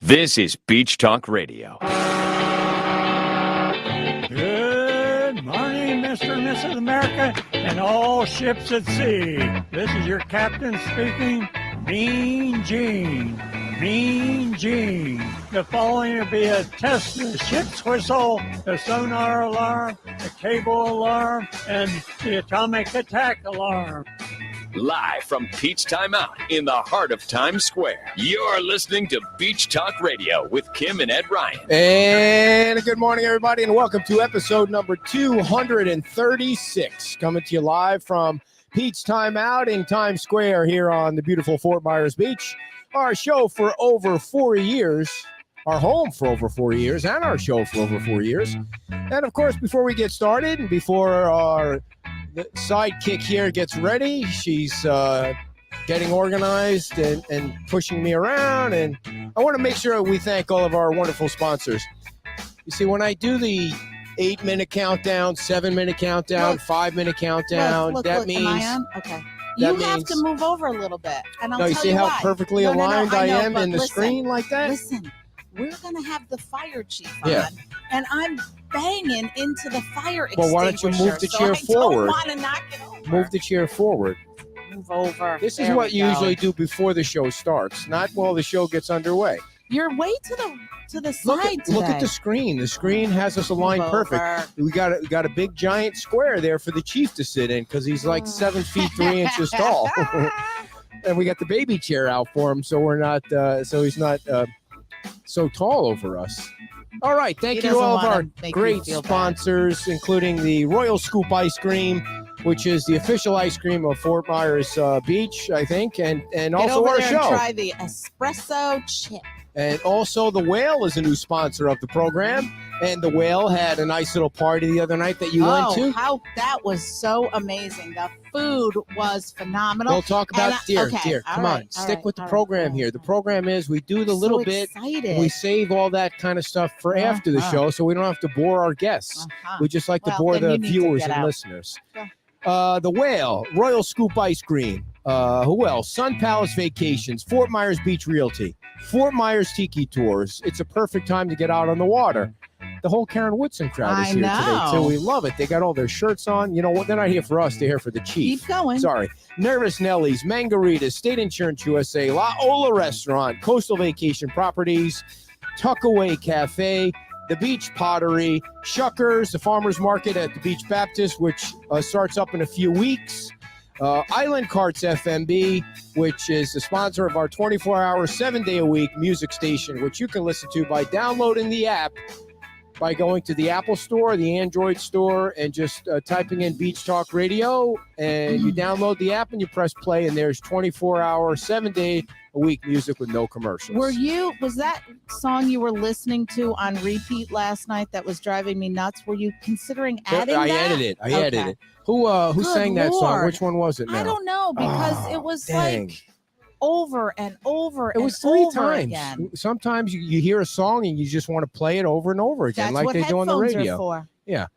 This is Beach Talk Radio. Good morning, Mr. and Mrs. America, and all ships at sea. This is your captain speaking, Mean Gene. Mean Gene. The following will be a test of the ship's whistle, the sonar alarm, the cable alarm, and the atomic attack alarm. Live from Peach Time Out in the heart of Times Square. You're listening to Beach Talk Radio with Kim and Ed Ryan. And good morning, everybody, and welcome to episode number 236. Coming to you live from Peach Time Out in Times Square here on the beautiful Fort Myers Beach. Our show for over 4 years, our home for over 4 years, and our show for over 4 years. And, of course, before we get started and before our sidekick here gets ready, she's getting organized and pushing me around, and I want to make sure we thank all of our wonderful sponsors. You see, when I do the 8-minute countdown, 7-minute countdown, 5-minute countdown, look, that means... Am I on? Okay. You have to move over a little bit, and I'll no, you tell see you how why. perfectly No, aligned I am but in the listen, screen like that? Listen, we're going to have the fire chief Yeah. on, and I'm banging into the fire extinguisher. Well, why don't you move the chair forward? I don't want to knock it over. Move the chair forward. Move over. This is There what we you go. usually do before the show starts, not while the show gets underway. You're way to the side Look today. at the screen. The screen has us aligned Move perfect. over. We got a big giant square there for the chief to sit in because he's like 7 feet 3 inches tall, and we got the baby chair out for him, so we're not so he's not so tall over us. All right, thank He you to all of doesn't our wanna make you great feel bad. sponsors, including the Royal Scoop Ice Cream, which is the official ice cream of Fort Myers Beach, I think, and Get also over our there show. and try the espresso chip. And also, the Whale is a new sponsor of the program. And the Whale had a nice little party the other night that you went to. How that was so amazing. The food was phenomenal. We'll talk about, And dear, all come right, on, all stick right, with the all right, program all here. right. The program is we do the I'm little so bit, excited. we save all that kind of stuff for after the show so we don't have to bore our guests. Uh-huh. We just like to Well, bore then the you need to viewers get and out. listeners. Go. The Whale, Royal Scoop Ice Cream. Who else? Sun Palace Vacations, Fort Myers Beach Realty, Fort Myers Tiki Tours. It's a perfect time to get out on the water. The whole Karen Woodson crowd is I here today, know. too. We love it. They got all their shirts on. You know what? They're not here for us. They're here for the chief. Keep going. Sorry. Nervous Nellies, Mangaritas, State Insurance USA, La Ola Restaurant, Coastal Vacation Properties, Tuckaway Cafe, the Beach Pottery, Shuckers, the Farmers Market at the Beach Baptist, which starts up in a few weeks. Island Carts FMB, which is the sponsor of our 24-hour, 7-day-a-week music station, which you can listen to by downloading the app, by going to the Apple Store, the Android Store, and just typing in Beach Talk Radio, and you download the app and you press play, and there's 24-hour, 7-day-a-week music with no commercials. Was that song you were listening to on repeat last night that was driving me nuts? Were you considering adding I that? edited it. I Okay. edited it. Who Good sang that song? Lord. Which one was it now? I don't know because Oh, it was dang. like over and over It was and 3 over times. again. Sometimes you hear a song and you just want to play it over and over again, That's like what they do on the headphones radio. are for.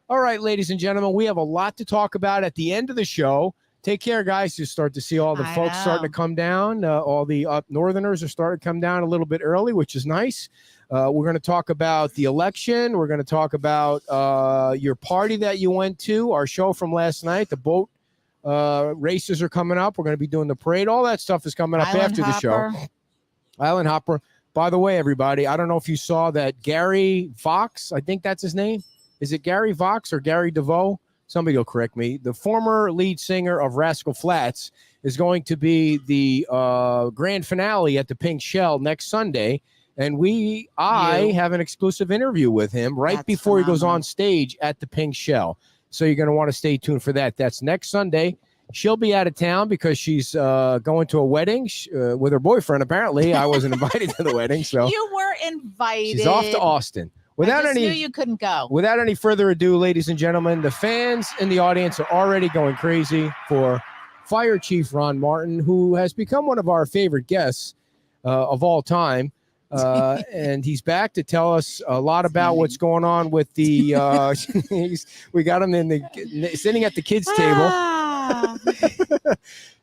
All right, ladies and gentlemen, we have a lot to talk about at the end of the show. Take care, guys. You start to see all the I folks starting to know. come down. All the up northerners are starting to come down a little bit early, which is nice. We're going to talk about the election. We're going to talk about your party that you went to, our show from last night. The boat races are coming up. We're going to be doing the parade. All that stuff is coming up Island after the show. Hopper. Island Hopper. By the way, everybody, I don't know if you saw that Gary Vox, I think that's his name. Is it Gary Vox or Gary DeVoe? Somebody will correct me. The former lead singer of Rascal Flatts is going to be the grand finale at the Pink Shell next Sunday. And I have an exclusive interview with him right That's before he goes phenomenal. on stage at the Pink Shell. So you're going to want to stay tuned for that. That's next Sunday. She'll be out of town because she's going to a wedding with her boyfriend, apparently. I wasn't invited to the wedding, so You were invited. she's off to Austin. I just knew you couldn't go. Without any further ado, ladies and gentlemen, the fans in the audience are already going crazy for Fire Chief Ron Martin, who has become one of our favorite guests of all time. And he's back to tell us a lot about what's going on with the we got him in the sitting at the kids table. Ah.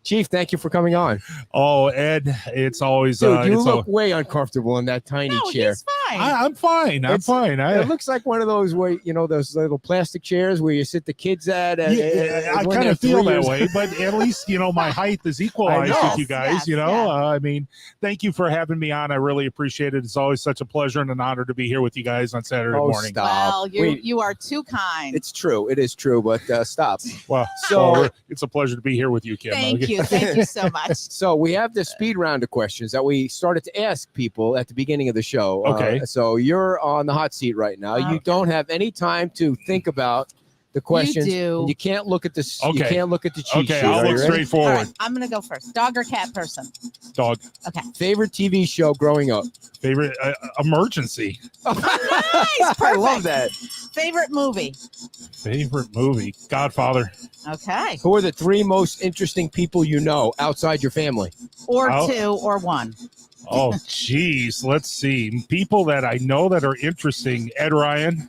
Chief, thank you for coming on. Oh, Ed, it's always Dude, you it's look way uncomfortable in that tiny No, chair. he's fine. I'm fine. I'm It's- fine. It looks like one of those those little plastic chairs where you sit the kids at. I when kind they're of feel 3 that years- way, but at least my height is equalized know. with you guys. Yes, I yeah. mean, thank you for having me on. I really appreciate it. It's always such a pleasure and an honor to be here with you guys on Saturday Oh, morning. stop. Well, you are too kind. It's true. It is true, but stop. Well, So- it's a pleasure to be here with you, Kim. Thank you so much. So we have this speed round of questions that we started to ask people at the beginning of the show. Okay. So you're on the hot seat right now. You Okay. don't have any time to think about the questions. do. And you can't look at the You Okay. can't look at the cheat Okay, sheet. I'll Are you look ready? straight All forward. right, I'm gonna go first. Dog or cat person? Dog. Favorite TV show growing up? Favorite emergency. I love that. Favorite movie? Favorite movie. Godfather. Okay, Who are the 3 most interesting people you know outside your family? or Oh. 2 or 1. Oh, geez. Let's see. People that I know that are interesting. Ed Ryan.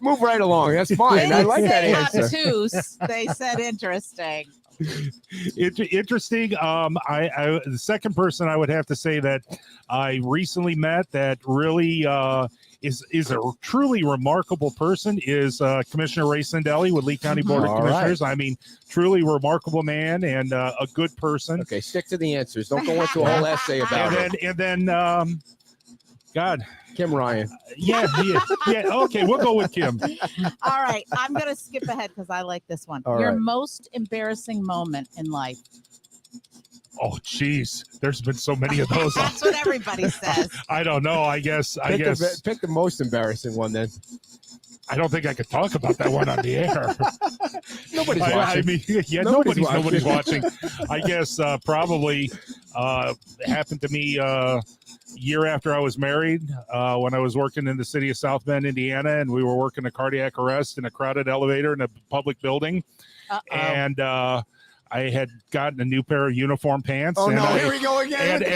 Move right along. That's fine. I like that They answer. said obtuse. They said interesting. Interesting. I the second person I would have to say that I recently met that really is a truly remarkable person is Commissioner Ray Sendelli with Lee County Board of All right. Commissioners. I mean, truly remarkable man and a good person. Okay, stick to the answers. Don't go into a whole essay about it. And then God, Kim Ryan. yeah. Okay, we'll go with Kim. All right, I'm gonna skip ahead because I like this one. All Your right. most embarrassing moment in life. Oh, geez, there's been so many of those. That's what everybody says. I don't know. I guess. Pick the most embarrassing one then. I don't think I could talk about that one on the air. Nobody's I watching. mean, yeah, Nobody's nobody's watching. I guess probably happened to me year after I was married when I was working in the city of South Bend, Indiana, and we were working a cardiac arrest in a crowded elevator in a public building, and I had gotten a new pair of uniform pants. Oh and no! I, Here we go again. I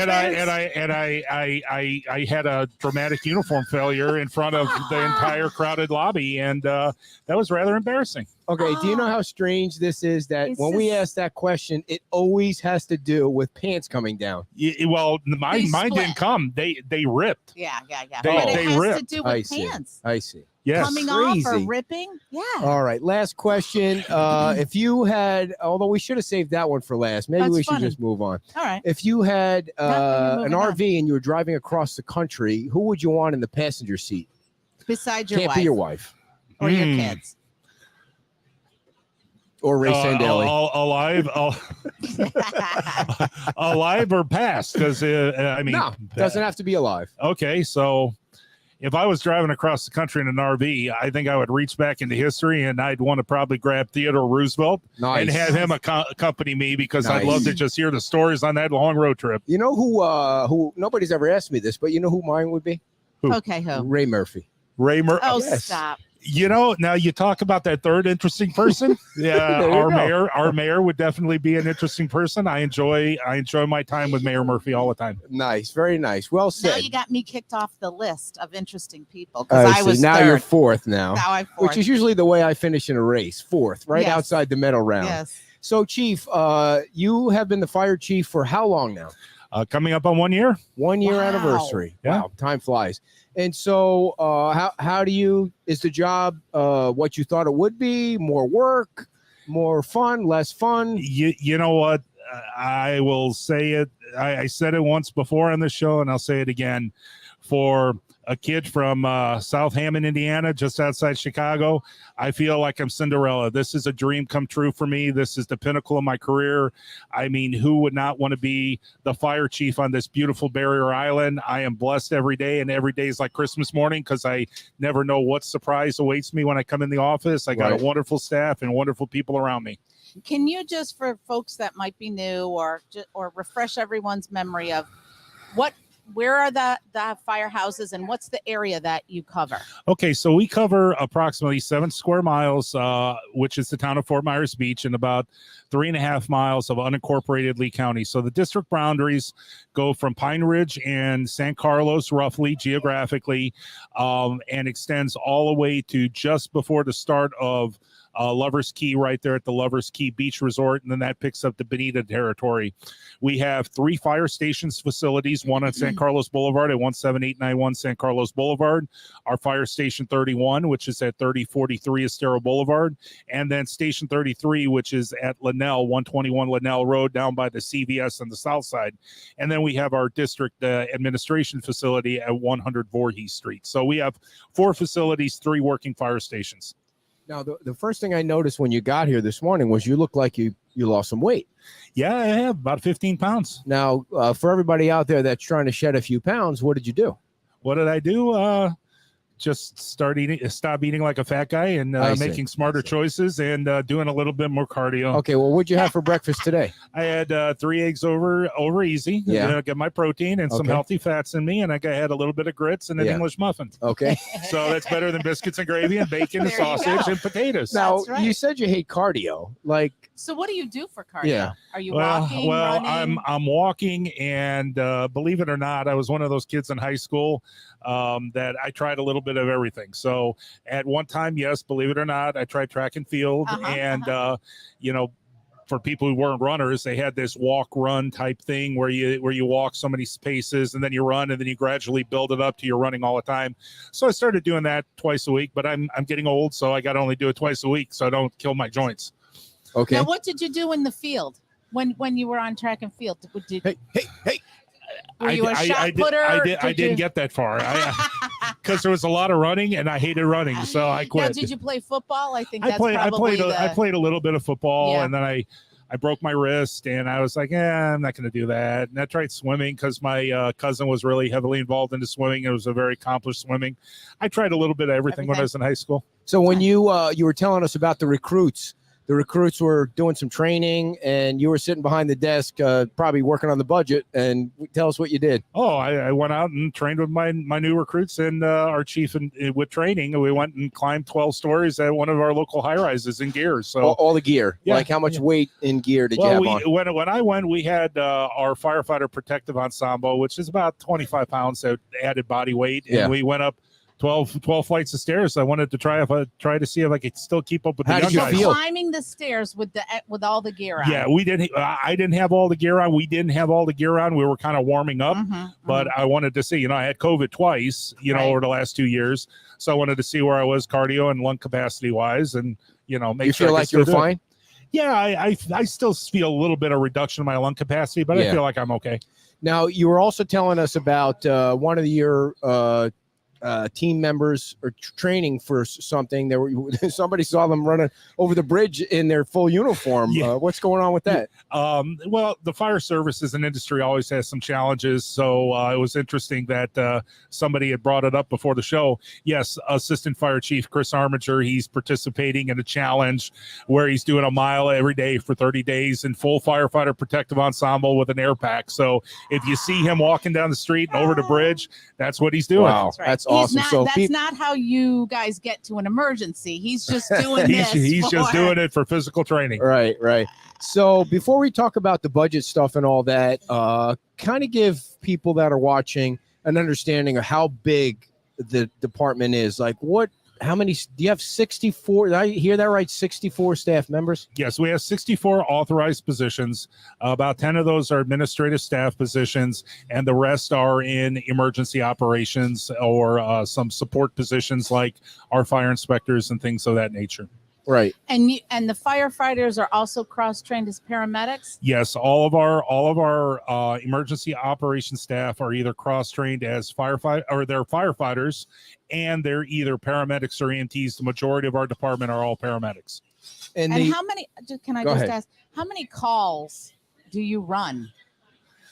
had a dramatic uniform failure in front of the entire crowded lobby, and that was rather embarrassing. Okay, do you know how strange this is? That It's when we just- ask that question, it always has to do with pants coming down. Well, mine split. didn't come. They ripped. Yeah. They- But it they has to ripped. do I with see. pants I see. Yes. coming off or Crazy. ripping. Yeah. All right, last question. If you had, although we should have saved that one for last, maybe That's we should funny. just move on. All right. If you had you're an moving on. RV and you were driving across the country, who would you want in the passenger seat? Besides your Can't wife be your wife or your Mm. kids. or Ray Sandelli. Alive or past? Because I mean, No, doesn't have to be alive. Okay, so if I was driving across the country in an RV, I think I would reach back into history and I'd want to probably grab Theodore Roosevelt Nice. and have him accompany me because I'd Nice. love to just hear the stories on that long road trip. You know who nobody's ever asked me this, but you know who mine would be? Okay, who? Ray Murphy. Ray Oh, Yes. stop. now you talk about that third interesting person. Yeah, There you our go. mayor would definitely be an interesting person. I enjoy my time with Mayor Murphy all the time. Nice, very nice. Well Now said. you got me kicked off the list of interesting people because I see. was Now third. you're fourth now, Now I'm which fourth. is usually the way I finish in a race. Fourth, right Yes. outside the medal round. Yes. So, Chief, you have been the fire chief for how long now? Coming up on 1 year. 1 year Wow. anniversary. Yeah. Wow, time flies. And so, how do you? Is the job what you thought it would be? More work, more fun, less fun? You know what? I will say it. I said it once before on the show, and I'll say it again. For a kid from South Hammond, Indiana, just outside Chicago, I feel like I'm Cinderella. This is a dream come true for me. This is the pinnacle of my career. I mean, who would not want to be the fire chief on this beautiful barrier island? I am blessed every day, and every day is like Christmas morning because I never know what surprise awaits me when I come in the office. I got Right. a wonderful staff and wonderful people around me. Can you just, for folks that might be new, or refresh everyone's memory of where are the firehouses and what's the area that you cover? Okay, so we cover approximately 7 square miles, which is the town of Fort Myers Beach, and about 3.5 miles of unincorporated Lee County. So the district boundaries go from Pine Ridge and San Carlos, roughly geographically, and extends all the way to just before the start of Lovers Key right there at the Lovers Key Beach Resort, and then that picks up the Bonita territory. We have 3 fire stations facilities, one on San Carlos Boulevard at 17891 San Carlos Boulevard, our fire station 31, which is at 3043 Estero Boulevard, and then station 33, which is at Linnell, 121 Linnell Road, down by the CVS on the south side. And then we have our district administration facility at 100 Voorhees Street. So we have 4 facilities, 3 working fire stations. Now, the first thing I noticed when you got here this morning was you look like you lost some weight. Yeah, I have about 15 pounds. Now, for everybody out there that's trying to shed a few pounds, what did you do? What did I do? Just stop eating like a fat guy and making smarter choices and doing a little bit more cardio. Okay, well, what'd you have for breakfast today? I had 3 eggs over easy. Yeah. Get my protein and some healthy fats in me, and I had a little bit of grits and an English muffin. Okay. So that's better than biscuits and gravy and bacon and sausage and potatoes. Now, That's right. you said you hate cardio. Like, So what do you do for cardio? Yeah. Are you walking, running? I'm walking, and believe it or not, I was one of those kids in high school that I tried a little bit of everything. So at one time, yes, believe it or not, I tried track and field, for people who weren't runners, they had this walk run type thing where you walk so many paces and then you run and then you gradually build it up to you're running all the time. So I started doing that twice a week, but I'm getting old, so I got to only do it twice a week so I don't kill my joints. okay. Now, what did you do in the field when you were on track and field? Hey. Were you a shot putter? I didn't get that far because there was a lot of running and I hated running, so I quit. Now, did you play football? I think I played a little bit of football, Yeah. and then I broke my wrist, and I was like, I'm not going to do that. And I tried swimming because my cousin was really heavily involved into swimming. It was a very accomplished swimming. I tried a little bit of everything when I was in high school. So when you were telling us about the recruits were doing some training and you were sitting behind the desk, probably working on the budget, and tell us what you did. Oh, I went out and trained with my new recruits and our chief with training. We went and climbed 12 stories at one of our local high rises in gear. So all the gear, Yeah, like how much weight in gear did you have on? When I went, we had our firefighter protective ensemble, which is about 25 pounds of added body weight. And we went up 12 flights of stairs. I wanted to try to see if I could still keep up with How the did young you guys. feel? climbing the stairs with all the gear on. Yeah, we didn't. I didn't have all the gear on. We didn't have all the gear on. We were kind of warming up, but I wanted to see. I had COVID twice, Right. over the last 2 years, so I wanted to see where I was cardio and lung capacity wise, and make You sure feel I like could you're still do it. fine? Yeah, I still feel a little bit of reduction in my lung capacity, but I feel like I'm okay. Now, you were also telling us about one of your team members or training for something. There were somebody saw them running over the bridge in their full uniform. Yeah. What's going on with that? Well, the fire service as an industry always has some challenges. So it was interesting that somebody had brought it up before the show. Yes, Assistant Fire Chief Chris Armiger, he's participating in a challenge where he's doing a mile every day for 30 days in full firefighter protective ensemble with an air pack. So if you see him walking down the street and over the bridge, that's what he's doing. Wow, That's right. that's awesome. That's not how you guys get to an emergency. He's just doing this. He's just doing it for physical training. Right. So before we talk about the budget stuff and all that, kind of give people that are watching an understanding of how big the department is. Like how many, do you have 64? Did I hear that right? 64 staff members? Yes, we have 64 authorized positions. About 10 of those are administrative staff positions, and the rest are in emergency operations or some support positions like our fire inspectors and things of that nature. Right. And the firefighters are also cross-trained as paramedics? Yes, all of our emergency operations staff are either cross-trained as they're firefighters, and they're either paramedics or EMTs. The majority of our department are all paramedics. And how many, can I Go just ahead. ask, how many calls do you run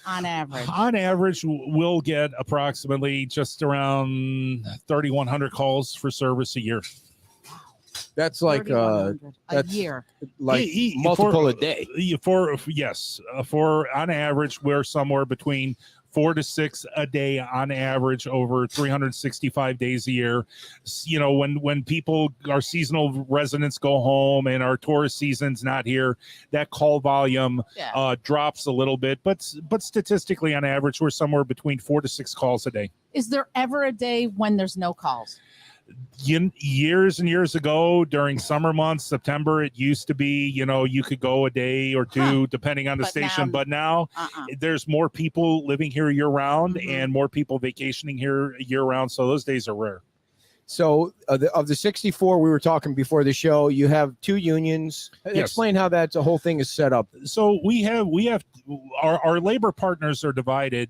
on average? On average, we'll get approximately just around 3,100 calls for service a year. That's like 3,100 a that's- year. multiple a day. For on average, we're somewhere between 4 to 6 a day on average over 365 days a year. When our seasonal residents go home and our tourist season's not here, that call volume drops a little bit, but statistically on average, we're somewhere between 4 to 6 calls a day. Is there ever a day when there's no calls? Years and years ago during summer months, September, it used to be, you could go a day or two depending on the But station. now- But now there's more people living here year round and more people vacationing here year round. So those days are rare. So of the 64 we were talking before the show, you have 2 unions. Yes. Explain how that the whole thing is set up. So we have our labor partners are divided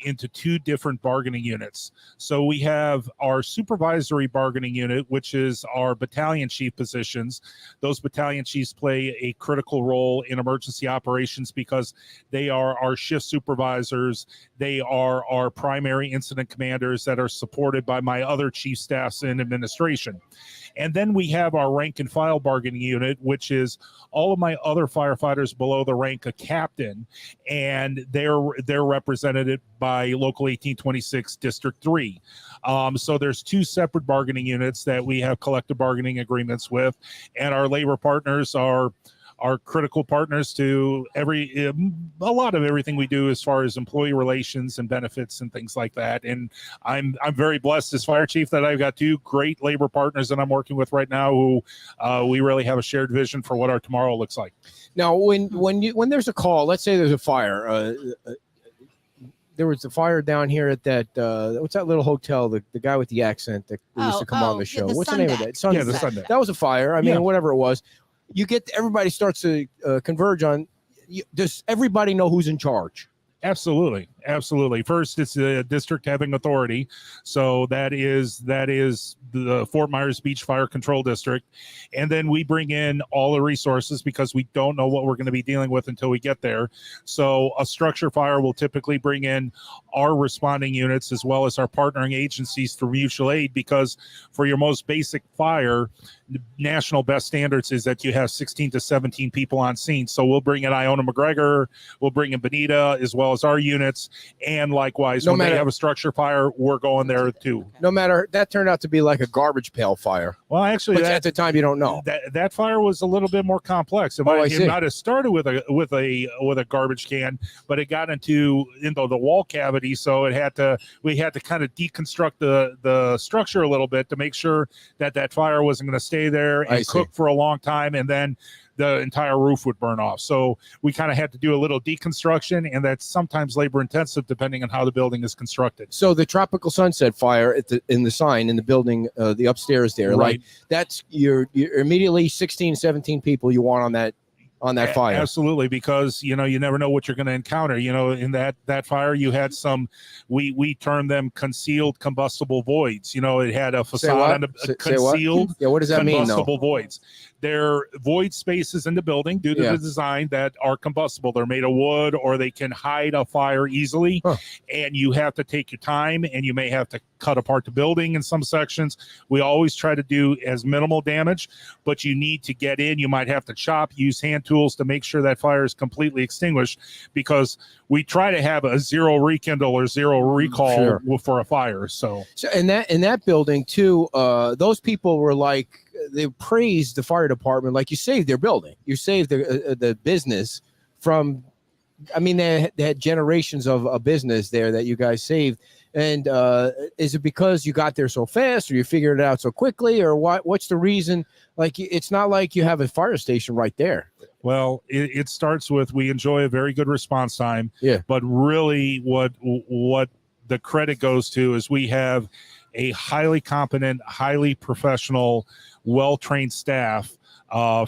into 2 different bargaining units. So we have our supervisory bargaining unit, which is our battalion chief positions. Those battalion chiefs play a critical role in emergency operations because they are our shift supervisors. They are our primary incident commanders that are supported by my other chief staffs in administration. And then we have our rank and file bargaining unit, which is all of my other firefighters below the rank of captain, and they're represented by Local 1826 District 3. So there's 2 separate bargaining units that we have collective bargaining agreements with, and our labor partners are critical partners to a lot of everything we do as far as employee relations and benefits and things like that. And I'm very blessed as fire chief that I've got 2 great labor partners that I'm working with right now who we really have a shared vision for what our tomorrow looks like. Now, when there's a call, let's say there's a fire. There was a fire down here at that what's that little hotel? The guy with the accent that used to come on the show. What's the name of that? Yeah, the Sunday. That was a fire. I mean, whatever it was. Everybody starts to converge on. Does everybody know who's in charge? Absolutely. First, it's the district having authority. So that is the Fort Myers Beach Fire Control District. And then we bring in all the resources because we don't know what we're going to be dealing with until we get there. So a structure fire will typically bring in our responding units as well as our partnering agencies through mutual aid, because for your most basic fire, national best standards is that you have 16 to 17 people on scene. So we'll bring in Iona McGregor, we'll bring in Bonita as well as our units. And likewise, when they have a structure fire, we're going there too. No matter, that turned out to be like a garbage pail fire. Well, actually, at the time you don't know. That fire was a little bit more complex. It might have started with a garbage can, but it got into the wall cavity, so we had to kind of deconstruct the structure a little bit to make sure that fire wasn't going to stay there and cook for a long time, and then the entire roof would burn off. So we kind of had to do a little deconstruction, and that's sometimes labor intensive depending on how the building is constructed. So the Tropical Sunset fire in the sign in the building, the upstairs there, right? Like that's you're immediately 16, 17 people you want on that fire. Absolutely, because you never know what you're going to encounter. In that fire, you had some, we term them concealed combustible voids. It had a facade on the concealed. Yeah, what does that mean? Combustible voids. They're void spaces in the building due to the design that are combustible. They're made of wood, or they can hide a fire easily. And you have to take your time, and you may have to cut apart the building in some sections. We always try to do as minimal damage, but you need to get in. You might have to chop, use hand tools to make sure that fire is completely extinguished, because we try to have a zero rekindle or zero recall for a fire. So in that building too, those people were like, they praised the fire department, like, you saved their building, you saved the business from. I mean, they had generations of a business there that you guys saved. And is it because you got there so fast, or you figured it out so quickly, or what? What's the reason? Like, it's not like you have a fire station right there. Well, it starts with, we enjoy a very good response time. Yeah. But really, what the credit goes to is we have a highly competent, highly professional, well-trained staff.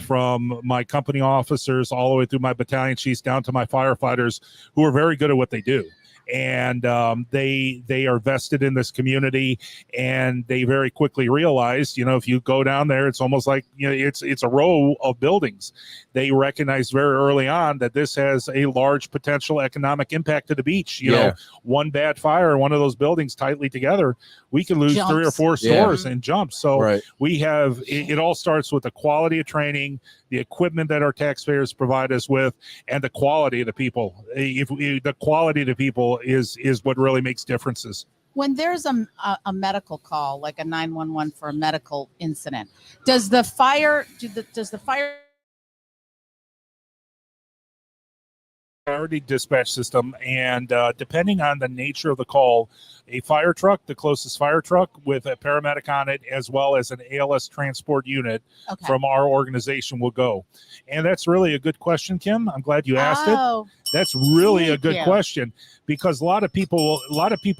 From my company officers all the way through my battalion chiefs down to my firefighters, who are very good at what they do. And they are vested in this community, and they very quickly realized, if you go down there, it's almost like, it's a row of buildings. They recognized very early on that this has a large potential economic impact to the beach. You know, one bad fire in one of those buildings tightly together, we can lose 3 or 4 stores and jump. So we have, it all starts with the quality of training, the equipment that our taxpayers provide us with, and the quality of the people. The quality of the people is what really makes differences. When there's a medical call, like a 911 for a medical incident, does the fire priority dispatch system, and depending on the nature of the call, a fire truck, the closest fire truck with a paramedic on it, as well as an ALS transport unit Okay. from our organization will go. And that's really a good question, Kim. I'm glad you asked it. Oh, That's really a Thank good you. question, because a lot of people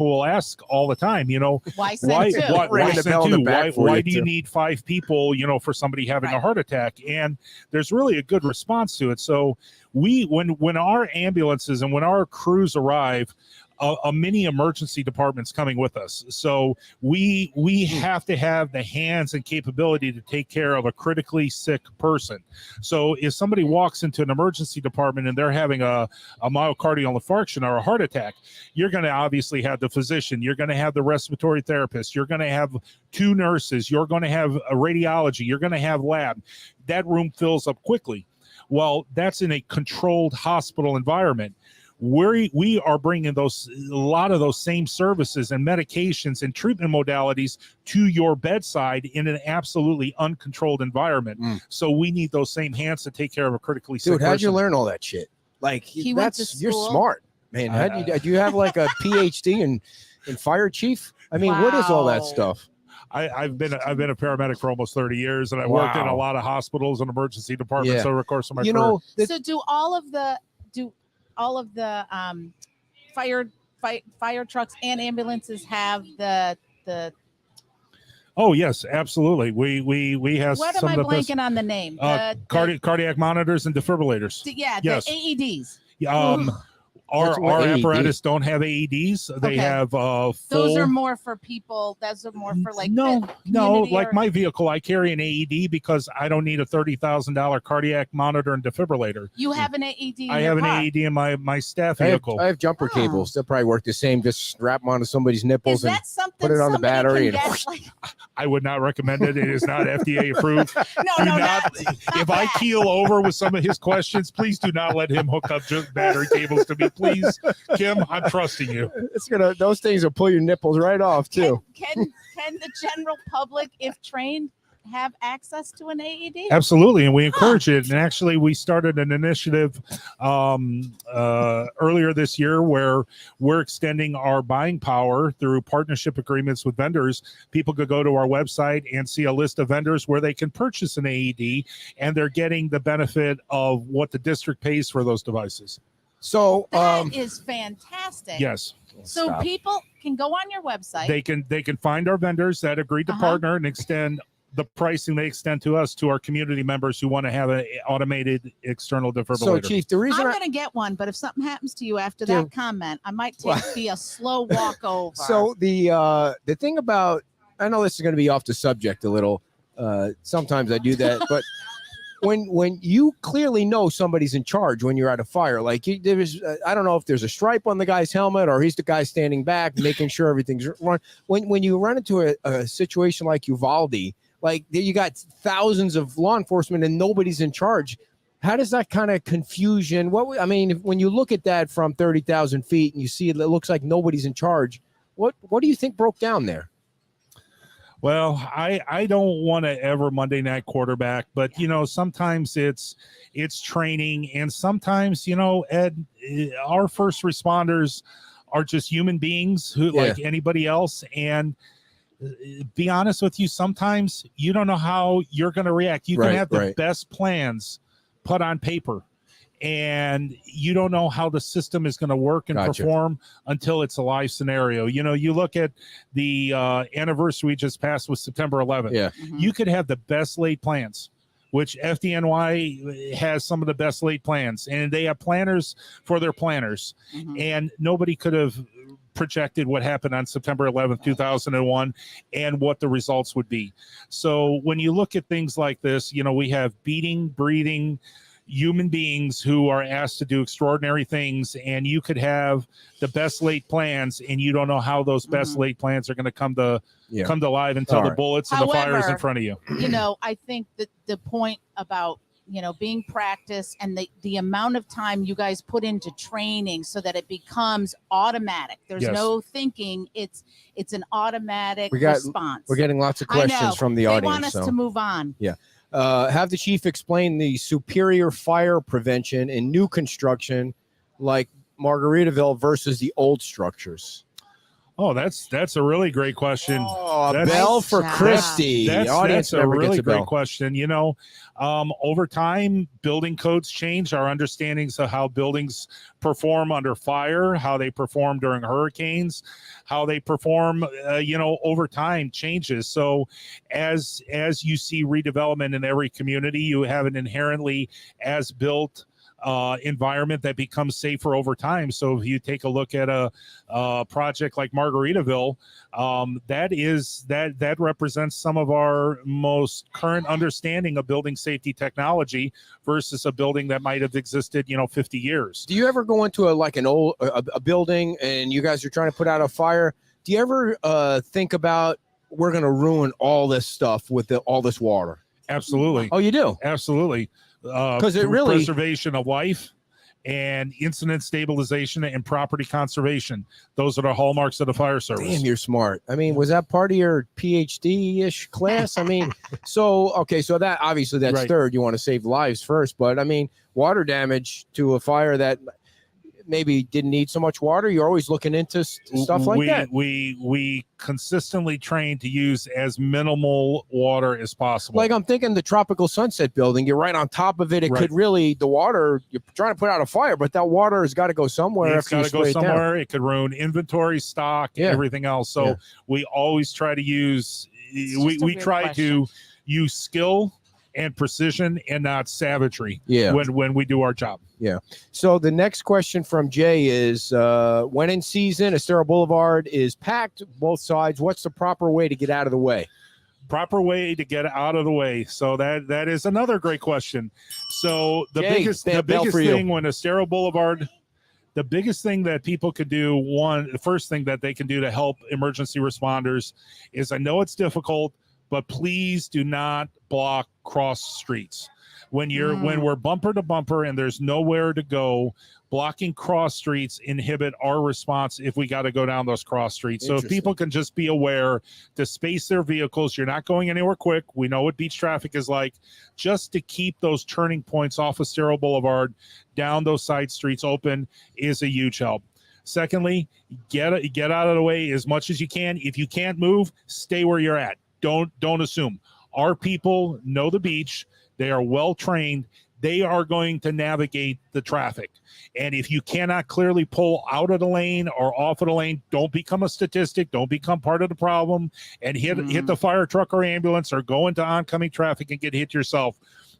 will ask all the time, why send why two? Ringing the send bell in the two? back for Why you, do you too. need 5 people, for somebody having a Right. heart attack? And there's really a good response to it. So when our ambulances and when our crews arrive, a mini emergency department's coming with us. So we have to have the hands and capability to take care of a critically sick person. So if somebody walks into an emergency department and they're having a myocardial infarction or a heart attack, you're going to obviously have the physician, you're going to have the respiratory therapist, you're going to have 2 nurses, you're going to have a radiology, you're going to have lab. That room fills up quickly. Well, that's in a controlled hospital environment. We are bringing a lot of those same services and medications and treatment modalities to your bedside in an absolutely uncontrolled environment. So we need those same hands to take care of a critically sick Dude, how'd you person. learn all that shit? Like, He went to you're school? smart, man. Do you have like a PhD in fire chief? I mean, what is all that Wow. stuff? I've been a paramedic for almost 30 years, and I worked in a Wow. lot of hospitals and emergency departments Yeah. over the course of my You career. know, So do all of the fire trucks and ambulances have the Oh yes, absolutely. We have what am some I of the best blanking on the name? cardiac monitors and defibrillators. Yeah, Yes. the AEDs. Our What's what AED? apparatus don't have AEDs. They Okay. have full. Those are more for people. Those are more for like no. community Like or- my vehicle, I carry an AED because I don't need a $30,000 cardiac monitor and defibrillator. You have an AED. In I your have an car. AED in my staff I have, vehicle. I have jumper Oh. cables. They'll probably work the same. Just strap them onto somebody's Is nipples and that something put it on the somebody battery can and- get, like, I would not recommend it. It is not FDA approved. no, Do no, not. If I that. keel over with some of his questions, please do not let him hook up just battery cables to me, please. Kim, I'm trusting you. those things will pull your nipples right off too. Can the general public, if trained, have access to an AED? Absolutely, and we encourage it. And actually, we started an initiative earlier this year where we're extending our buying power through partnership agreements with vendors. People could go to our website and see a list of vendors where they can purchase an AED, and they're getting the benefit of what the district pays for those devices. So That is fantastic. Yes, So Stop. people can go on your website. they can find our vendors that agreed to Uh-huh. partner and extend the pricing they extend to us to our community members who want to have an automated external defibrillator. So, Chief, the reason I'm going to get one, but if something happens to you after Dude. that comment, I might Well- be a slow walk over. So the thing about, I know this is going to be off the subject a little. Sometimes I do that, but when you clearly know somebody's in charge when you're at a fire, like there's, I don't know if there's a stripe on the guy's helmet or he's the guy standing back making sure everything's run. When you run into a situation like Uvalde, like you got thousands of law enforcement and nobody's in charge. How does that kind of confusion? When you look at that from 30,000 feet and you see it looks like nobody's in charge, what do you think broke down there? Well, I don't want to ever Monday night quarterback, but sometimes it's training, and sometimes Ed, our first responders are just human beings who like anybody else, and be honest with you, sometimes you don't know how you're going to react. You can have the best plans put on paper, and you don't know how the system is going to work and perform until it's a live scenario. You look at the anniversary we just passed with September 11th. Yeah. You could have the best laid plans, which FDNY has some of the best laid plans, and they have planners for their planners. And nobody could have projected what happened on September 11th, 2001, and what the results would be. So when you look at things like this, we have beating, breathing human beings who are asked to do extraordinary things, and you could have the best laid plans, and you don't know how those best laid plans are going to come to life until the bullets and the fire is in front of you. I think that the point about being practiced and the amount of time you guys put into training so that it becomes automatic. There's no thinking. It's an automatic response. We're getting lots of questions from the audience. They want us to move on. Yeah. Have the chief explain the superior fire prevention in new construction like Margaritaville versus the old structures? Oh, that's a really great question. Oh, a That's- bell for Nice job. Christy. That's, The audience that's a never really gets a great bell. question. Over time, building codes change. Our understandings of how buildings perform under fire, how they perform during hurricanes, how they perform, over time changes. So as you see redevelopment in every community, you have an inherently as built environment that becomes safer over time. So if you take a look at a project like Margaritaville, that represents some of our most current understanding of building safety technology versus a building that might have existed, 50 years. Do you ever go into a building and you guys are trying to put out a fire? Do you ever think about, we're going to ruin all this stuff with all this water? Absolutely. Oh, you do? Absolutely. 'Cause it really- preservation of life and incident stabilization and property conservation. Those are the hallmarks of the fire service. Damn, you're smart. I mean, was that part of your PhD-ish class? I mean, so that obviously that's Right. third. You want to save lives first, but I mean, water damage to a fire that maybe didn't need so much water. You're always looking into stuff like that. We consistently train to use as minimal water as possible. Like I'm thinking the Tropical Sunset building, you're right on top of it. It Right. could really, the water, you're trying to put out a fire, but that water has got to go somewhere. It's after you got to go spray it down. somewhere. It could ruin inventory, stock, Yeah. everything else. So Yeah. we always try to use, It's we just a weird try question. to use skill and precision and not savagery Yeah. when we do our job. So the next question from Jay is, when in season, Estero Boulevard is packed both sides. What's the proper way to get out of the way? Proper way to get out of the way. So that is another great question. So the Jay, biggest bell for you. thing when Estero Boulevard, the biggest thing that people could do, the first thing that they can do to help emergency responders is, I know it's difficult, but please do not block cross streets. When we're bumper to bumper and there's nowhere to go, blocking cross streets inhibit our response if we got to go down those cross streets. So if Interesting. people can just be aware to space their vehicles, you're not going anywhere quick. We know what beach traffic is like. Just to keep those turning points off of Estero Boulevard down those side streets open is a huge help. Secondly, get out of the way as much as you can. If you can't move, stay where you're at. Don't assume. Our people know the beach. They are well trained. They are going to navigate the traffic. And if you cannot clearly pull out of the lane or off of the lane, don't become a statistic. Don't become part of the problem and hit the fire truck or ambulance or go into oncoming traffic and get hit yourself.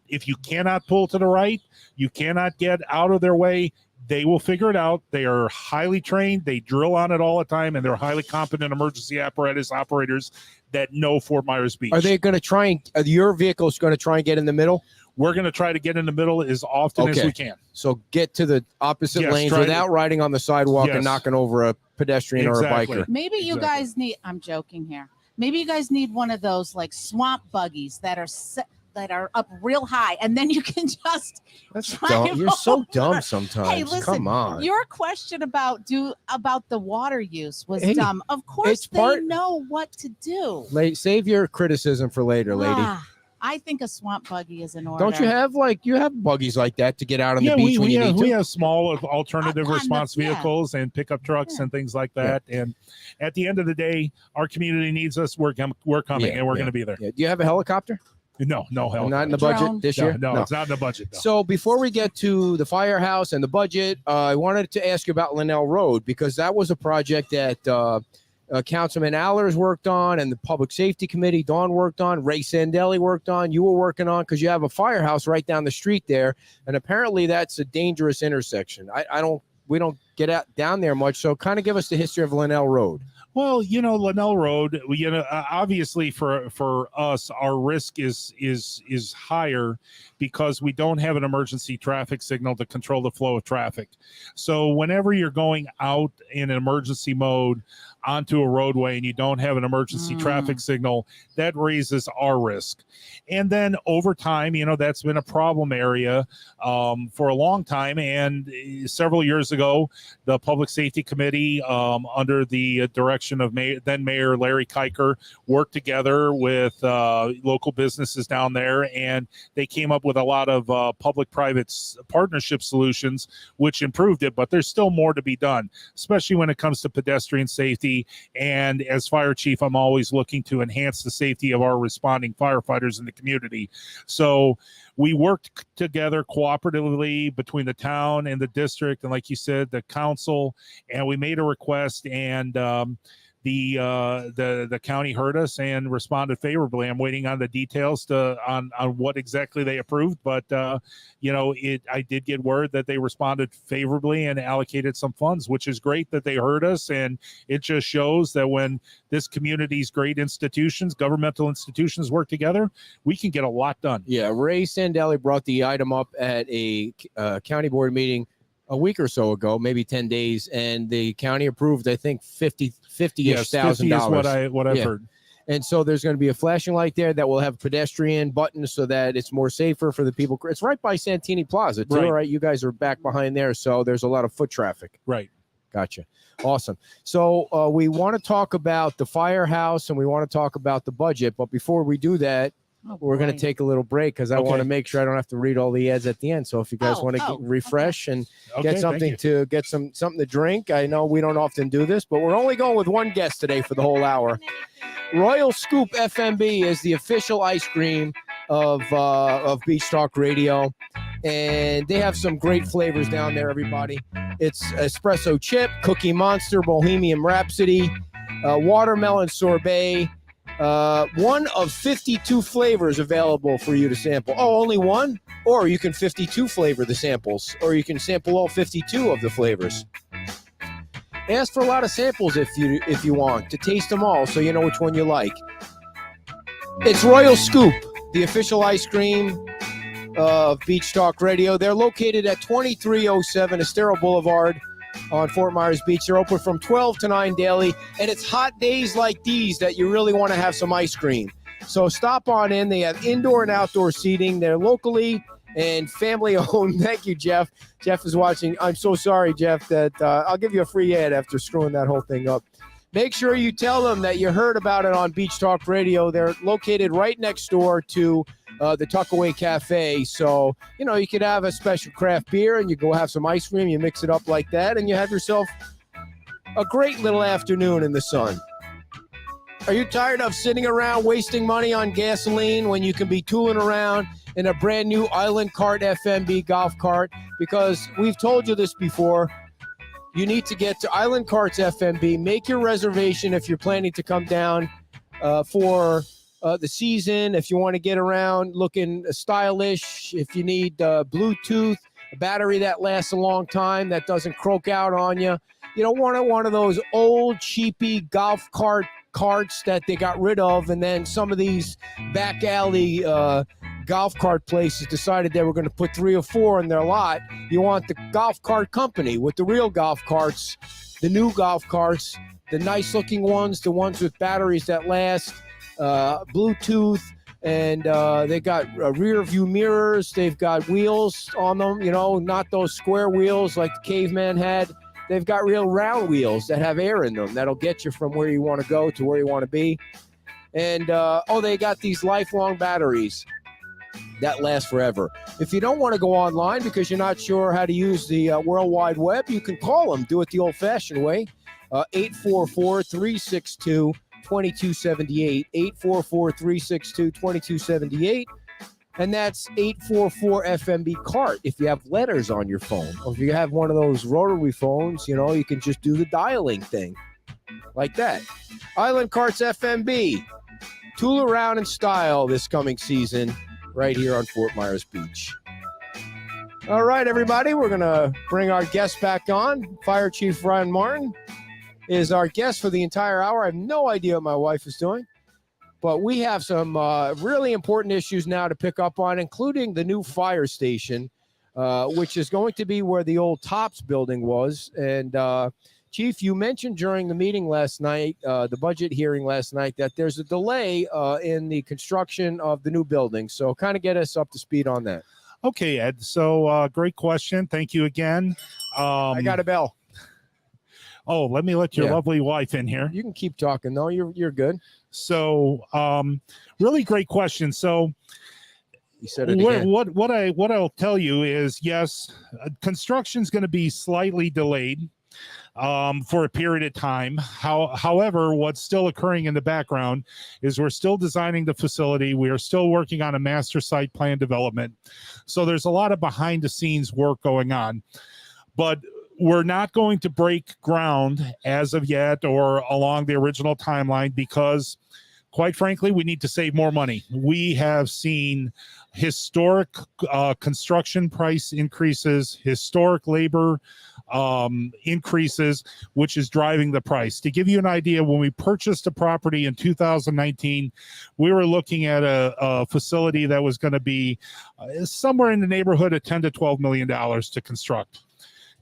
If you cannot pull to the right, you cannot get out of their way, they will figure it out. They are highly trained. They drill on it all the time, and they're highly competent emergency apparatus operators that know Fort Myers Beach. Are they going to try and, your vehicle's going to try and get in the middle? We're going to try to get in the middle as often as Okay. we can. So get to the opposite Yes, lanes try to- without riding on the sidewalk and Yes. knocking over a pedestrian Exactly. or a biker. Maybe you Exactly. guys need, I'm joking here. Maybe you guys need one of those like swamp buggies that are up real high, and then you can just That's drive dumb. You're so dumb over. sometimes. Hey, listen, Come on. your question about the water use was Hey, dumb. Of course it's they part- know what to do. Save your criticism for later, lady. I think a swamp buggy is in order. Don't you have buggies like that to get out on the beach when you need we to? have small alternative On the- response yeah. vehicles and pickup trucks Yeah. and things like that. And at the end of the day, our community needs us. We're coming, Yeah, and we're yeah. going to be there. Yeah. Do you have a helicopter? No hell. Not in the Drone. budget this no, year? no, it's not in the budget. No. So before we get to the firehouse and the budget, I wanted to ask you about Linnell Road, because that was a project that Councilman Allers worked on and the Public Safety Committee, Dawn worked on, Ray Sandelli worked on, you were working on, because you have a firehouse right down the street there. And apparently that's a dangerous intersection. We don't get out down there much. So kind of give us the history of Linnell Road. Well, Linnell Road, obviously for us, our risk is higher because we don't have an emergency traffic signal to control the flow of traffic. So whenever you're going out in an emergency mode, onto a roadway and you don't have an emergency traffic signal, that raises our risk. And then over time, that's been a problem area for a long time. And several years ago, the Public Safety Committee, under the direction of then Mayor Larry Kiker, worked together with local businesses down there, and they came up with a lot of public-private partnership solutions, which improved it. But there's still more to be done, especially when it comes to pedestrian safety. And as fire chief, I'm always looking to enhance the safety of our responding firefighters in the community. So we worked together cooperatively between the town and the district, and like you said, the council, and we made a request, and the county heard us and responded favorably. I'm waiting on the details on what exactly they approved, but I did get word that they responded favorably and allocated some funds, which is great that they heard us. And it just shows that when this community's great institutions, governmental institutions, work together, we can get a lot done. Yeah, Ray Sandelli brought the item up at a county board meeting a week or so ago, maybe 10 days, and the county approved, I think, $50,000. 50 is what I've heard. And so there's going to be a flashing light there that will have pedestrian buttons so that it's more safer for the people. It's right by Santini Plaza, too, right? You guys are back behind there, so there's a lot of foot traffic. Right. Gotcha. Awesome. So we want to talk about the firehouse and we want to talk about the budget, but before we do that, we're going to take a little break because I want to make sure I don't have to read all the ads at the end. So if you guys want to refresh and get something to get something to drink, I know we don't often do this, but we're only going with one guest today for the whole hour. Royal Scoop FMB is the official ice cream of Beach Talk Radio, and they have some great flavors down there. Everybody, it's espresso chip, Cookie Monster, Bohemian Rhapsody, watermelon sorbet. One of 52 flavors available for you to sample. Oh, only one? Or you can 52 flavor the samples, or you can sample all 52 of the flavors. Ask for a lot of samples if you want to taste them all, so you know which one you like. It's Royal Scoop, the official ice cream of Beach Talk Radio. They're located at 2307 Estero Boulevard on Fort Myers Beach. They're open from 12 to 9 daily, and it's hot days like these that you really want to have some ice cream. So stop on in. They have indoor and outdoor seating. They're locally and family owned. Thank you, Jeff. Jeff is watching. I'm so sorry, Jeff, that I'll give you a free ad after screwing that whole thing up. Make sure you tell them that you heard about it on Beach Talk Radio. They're located right next door to the Tuckaway Cafe. So, you could have a special craft beer and you go have some ice cream. You mix it up like that and you have yourself a great little afternoon in the sun. Are you tired of sitting around wasting money on gasoline when you can be tooling around in a brand new Island Kart FMB golf cart? Because we've told you this before. You need to get to Island Karts FMB. Make your reservation if you're planning to come down for the season. If you want to get around looking stylish, if you need Bluetooth, a battery that lasts a long time, that doesn't croak out on you. You don't want one of those old, cheapy golf carts that they got rid of, and then some of these back alley golf cart places decided they were going to put 3 or 4 in their lot. You want the golf cart company with the real golf carts, the new golf carts, the nice looking ones, the ones with batteries that last, Bluetooth, and they got rear view mirrors. They've got wheels on them, not those square wheels like the caveman had. They've got real round wheels that have air in them that'll get you from where you want to go to where you want to be. And they got these lifelong batteries that last forever. If you don't want to go online because you're not sure how to use the World Wide Web, you can call them. Do it the old-fashioned way. 844-362-2278. 844-362-2278. And that's 844-FMB-CART if you have letters on your phone. Or if you have one of those rotary phones, you can just do the dialing thing like that. Island Karts FMB. Tool around in style this coming season right here on Fort Myers Beach. All right, everybody, we're going to bring our guest back on. Fire Chief Ryan Martin is our guest for the entire hour. I have no idea what my wife is doing, but we have some really important issues now to pick up on, including the new fire station, which is going to be where the old Tops building was. And Chief, you mentioned during the meeting last night, the budget hearing last night, that there's a delay in the construction of the new building. So kind of get us up to speed on that. Okay, Ed. So great question. Thank you again. I got a bell. Oh, let me let your lovely wife in here. You can keep talking, though. You're good. So really great question. So you said it again. What I'll tell you is, yes, construction's going to be slightly delayed for a period of time. However, what's still occurring in the background is we're still designing the facility. We are still working on a master site plan development. So there's a lot of behind the scenes work going on. But we're not going to break ground as of yet or along the original timeline because, quite frankly, we need to save more money. We have seen historic construction price increases, historic labor increases, which is driving the price. To give you an idea, when we purchased a property in 2019, we were looking at a facility that was going to be somewhere in the neighborhood of $10 to $12 million to construct.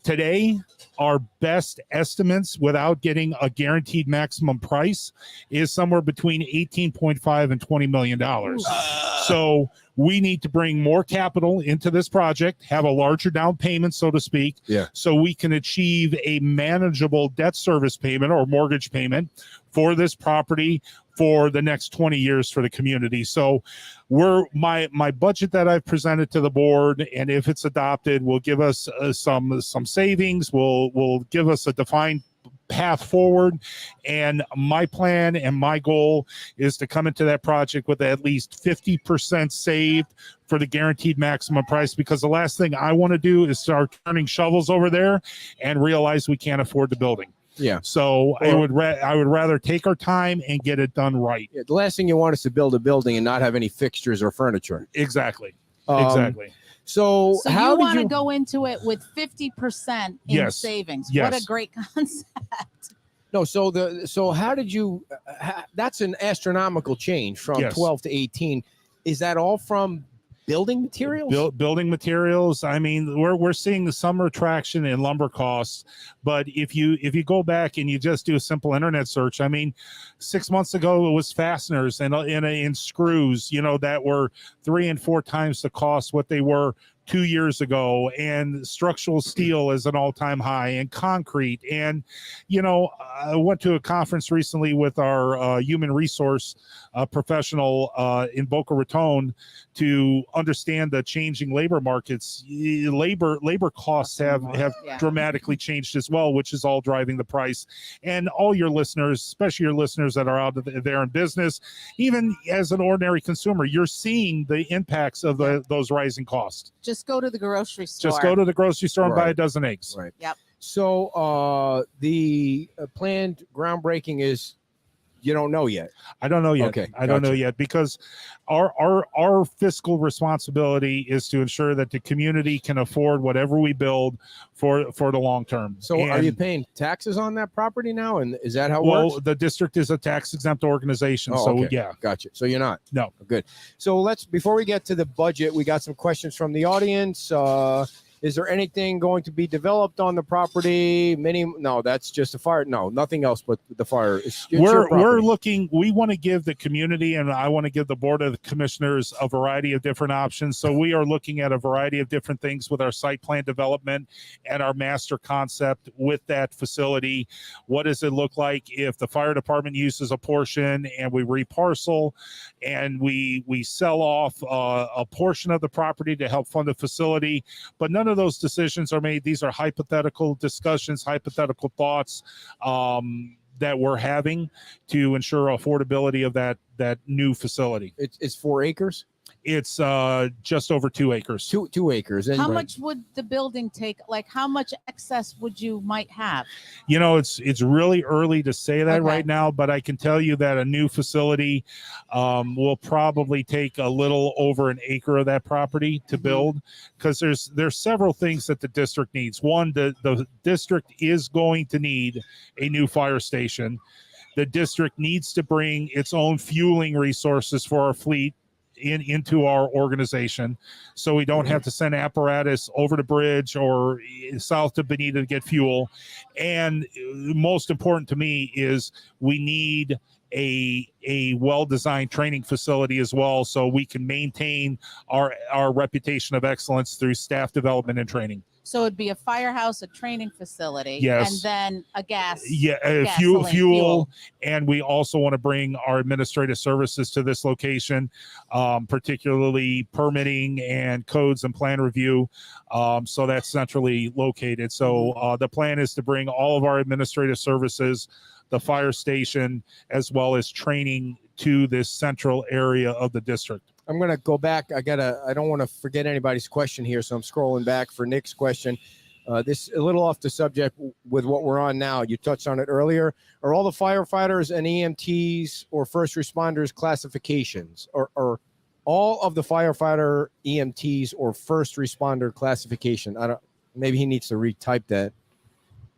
Today, our best estimates without getting a guaranteed maximum price is somewhere between $18.5 and $20 million. So we need to bring more capital into this project, have a larger down payment, so to speak, so we can achieve a manageable debt service payment or mortgage payment for this property for the next 20 years for the community. So my budget that I've presented to the board, and if it's adopted, will give us some savings, will give us a defined path forward. And my plan and my goal is to come into that project with at least 50% saved for the guaranteed maximum price, because the last thing I want to do is start turning shovels over there and realize we can't afford the building. Yeah. So I would rather take our time and get it done right. Yeah, the last thing you want is to build a building and not have any fixtures or furniture. Exactly. Exactly. So how you want to go into it with 50% in savings. Yes. What a great concept. No, so how did you? That's an astronomical change from 12 to 18. Is that all from building materials? Building materials. I mean, we're seeing some retraction in lumber costs, but if you go back and you just do a simple internet search, I mean, 6 months ago it was fasteners and screws, that were 3 and 4 times the cost what they were 2 years ago, and structural steel is an all-time high, and concrete. And I went to a conference recently with our human resource professional in Boca Raton to understand the changing labor markets. Labor costs have dramatically changed as well, which is all driving the price. And all your listeners, especially your listeners that are out there in business, even as an ordinary consumer, you're seeing the impacts of those rising costs. Just go to the grocery store. Just go to the grocery store and buy a dozen eggs. Right. Yep. So the planned groundbreaking is, you don't know yet. I don't know yet. Okay, I don't know yet, because our fiscal responsibility is to ensure that the community can afford whatever we build for the long term. So are you paying taxes on that property now? And is that how it works? Well, the district is a tax exempt organization. Gotcha. So you're not? No. Good. So before we get to the budget, we got some questions from the audience. Is there anything going to be developed on the property? No, that's just a fire. No, nothing else but the fire. We're looking, we want to give the community, and I want to give the Board of Commissioners a variety of different options. So we are looking at a variety of different things with our site plan development and our master concept with that facility. What does it look like if the fire department uses a portion and we reparcel and we sell off a portion of the property to help fund the facility? But none of those decisions are made. These are hypothetical discussions, hypothetical thoughts that we're having to ensure affordability of that new facility. It's 4 acres. It's just over 2 acres. 2 acres. How much would the building take? Like, how much excess would you might have? It's really early to say that right now, but I can tell you that a new facility will probably take a little over an acre of that property to build, because there's several things that the district needs. One, the district is going to need a new fire station. The district needs to bring its own fueling resources for our fleet into our organization, so we don't have to send apparatus over the bridge or south to Bonita to get fuel. And most important to me is we need a well-designed training facility as well, so we can maintain our reputation of excellence through staff development and training. So it'd be a firehouse, a training facility, Yes. and then a gas. Fuel. And we also want to bring our administrative services to this location, particularly permitting and codes and plan review. So that's centrally located. So the plan is to bring all of our administrative services, the fire station, as well as training to this central area of the district. I'm going to go back. I don't want to forget anybody's question here, so I'm scrolling back for Nick's question. This a little off the subject with what we're on now. You touched on it earlier. Are all the firefighters and EMTs or first responders classifications, or all of the firefighter, EMTs, or first responder classification? Maybe he needs to retype that.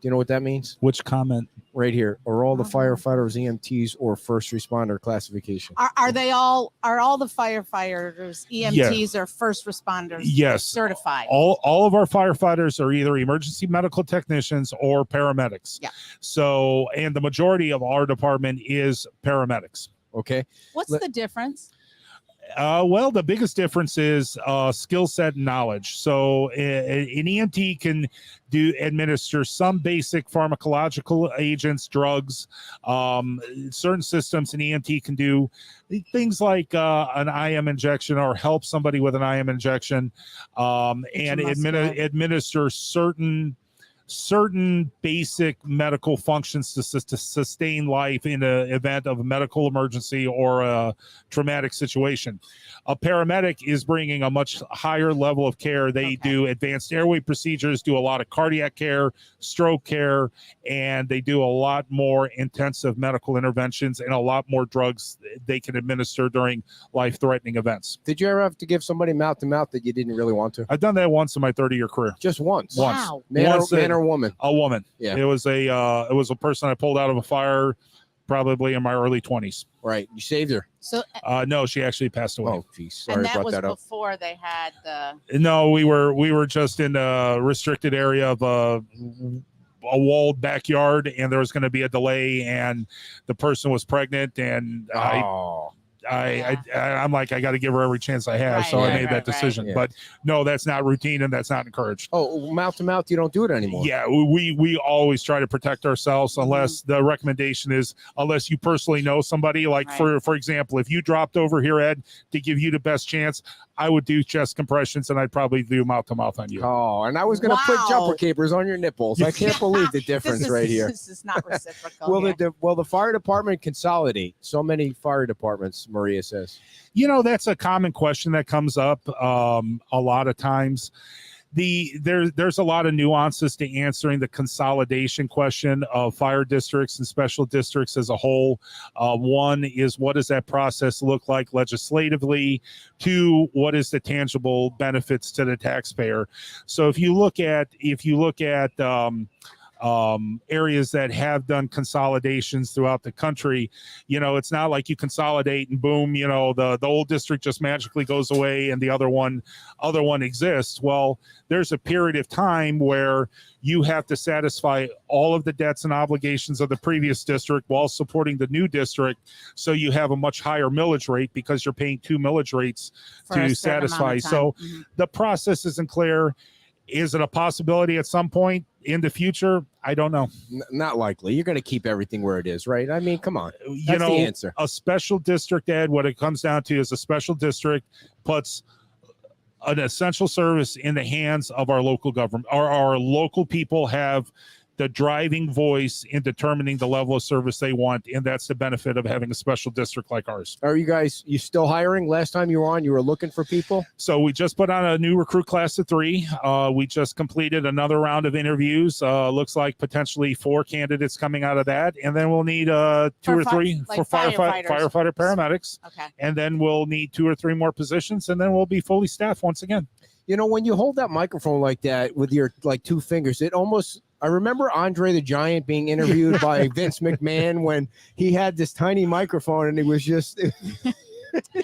Do you know what that means? Which comment? Right here. Are all the firefighters, EMTs, or first responder classification? Are all the firefighters, EMTs, or first responders certified? All of our firefighters are either emergency medical technicians or paramedics. Yeah. So, and the majority of our department is paramedics. Okay. What's the difference? Well, the biggest difference is skill set and knowledge. So an EMT can administer some basic pharmacological agents, drugs, certain systems. An EMT can do things like an IM injection or help somebody with an IM injection, and administer certain basic medical functions to sustain life in the event of a medical emergency or a traumatic situation. A paramedic is bringing a much higher level of care. They do advanced airway procedures, do a lot of cardiac care, stroke care, and they do a lot more intensive medical interventions and a lot more drugs they can administer during life-threatening events. Did you ever have to give somebody mouth-to-mouth that you didn't really want to? I've done that once in my 30-year career. Just once? Wow. Man or woman? A woman. Yeah. It was a person I pulled out of a fire probably in my early 20s. Right. You saved her. So no, she actually passed away. Oh, geez. Sorry, and that brought was that up. before they had the. No, we were just in a restricted area of a walled backyard, and there was going to be a delay, and the person was pregnant, and I'm like, I got to give her every chance I have. So I made that decision. Yeah. But no, that's not routine, and that's not encouraged. Oh, mouth to mouth, you don't do it anymore. Yeah, we always try to protect ourselves unless the recommendation is, unless you personally know somebody. Like for example, if you dropped over here, Ed, to give you the best chance, I would do chest compressions, and I'd probably do mouth to mouth on you. Oh, and I was going to put jumper capers on your nipples. I can't believe the difference right here. This is not reciprocal. Will the fire department consolidate? So many fire departments, Maria says. You know, that's a common question that comes up a lot of times. There's a lot of nuances to answering the consolidation question of fire districts and special districts as a whole. One is, what does that process look like legislatively? Two, what is the tangible benefits to the taxpayer? So if you look at areas that have done consolidations throughout the country, you know, it's not like you consolidate and boom, you know, the old district just magically goes away and the other one exists. Well, there's a period of time where you have to satisfy all of the debts and obligations of the previous district while supporting the new district. So you have a much higher millage rate because you're paying two millage rates to satisfy. So the process isn't clear. Is it a possibility at some point in the future? I don't know. Not likely. You're going to keep everything where it is, right? I mean, come on. That's the answer. A special district, Ed, what it comes down to is a special district puts an essential service in the hands of our local government. Our local people have the driving voice in determining the level of service they want, and that's the benefit of having a special district like ours. Are you still hiring? Last time you were on, you were looking for people? So we just put on a new recruit class of 3. We just completed another round of interviews. Looks like potentially 4 candidates coming out of that, and then we'll need 2 or 3 for firefighter paramedics. Okay. And then we'll need 2 or 3 more positions, and then we'll be fully staffed once again. You know, when you hold that microphone like that with your 2 fingers, it almost. I remember Andre the Giant being interviewed by Vince McMahon when he had this tiny microphone and it was just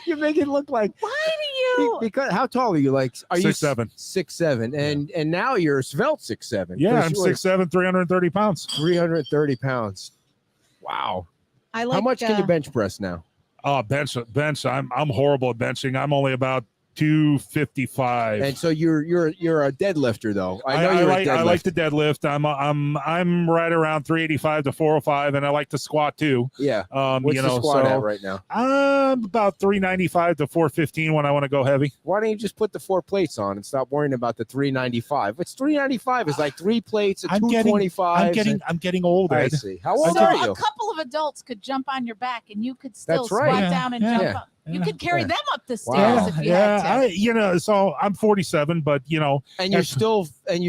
You make it look like. Why do you? Because how tall are you? Like, are you 6'7". 6'7", and now you're svelte 6'7". Yeah, I'm 6'7", 330 pounds. 330 pounds. Wow. I like. How much can you bench press now? Oh, bench. I'm horrible at benching. I'm only about 255. And so you're a deadlifter though. I know you're a deadlifter. I like to deadlift. I'm right around 385 to 405, and I like to squat too. Yeah. What's the squat at right now? I'm about 395 to 415 when I want to go heavy. Why don't you just put the 4 plates on and stop worrying about the 395? It's 395 is like 3 plates at 225. I'm getting old. I Ed. see. How old So are you? a couple of adults could jump on your back, and you could still That's right. squat Yeah. down and Yeah. jump up. You could carry Yeah. them up the Wow. stairs if you had to. So I'm 47, but And you're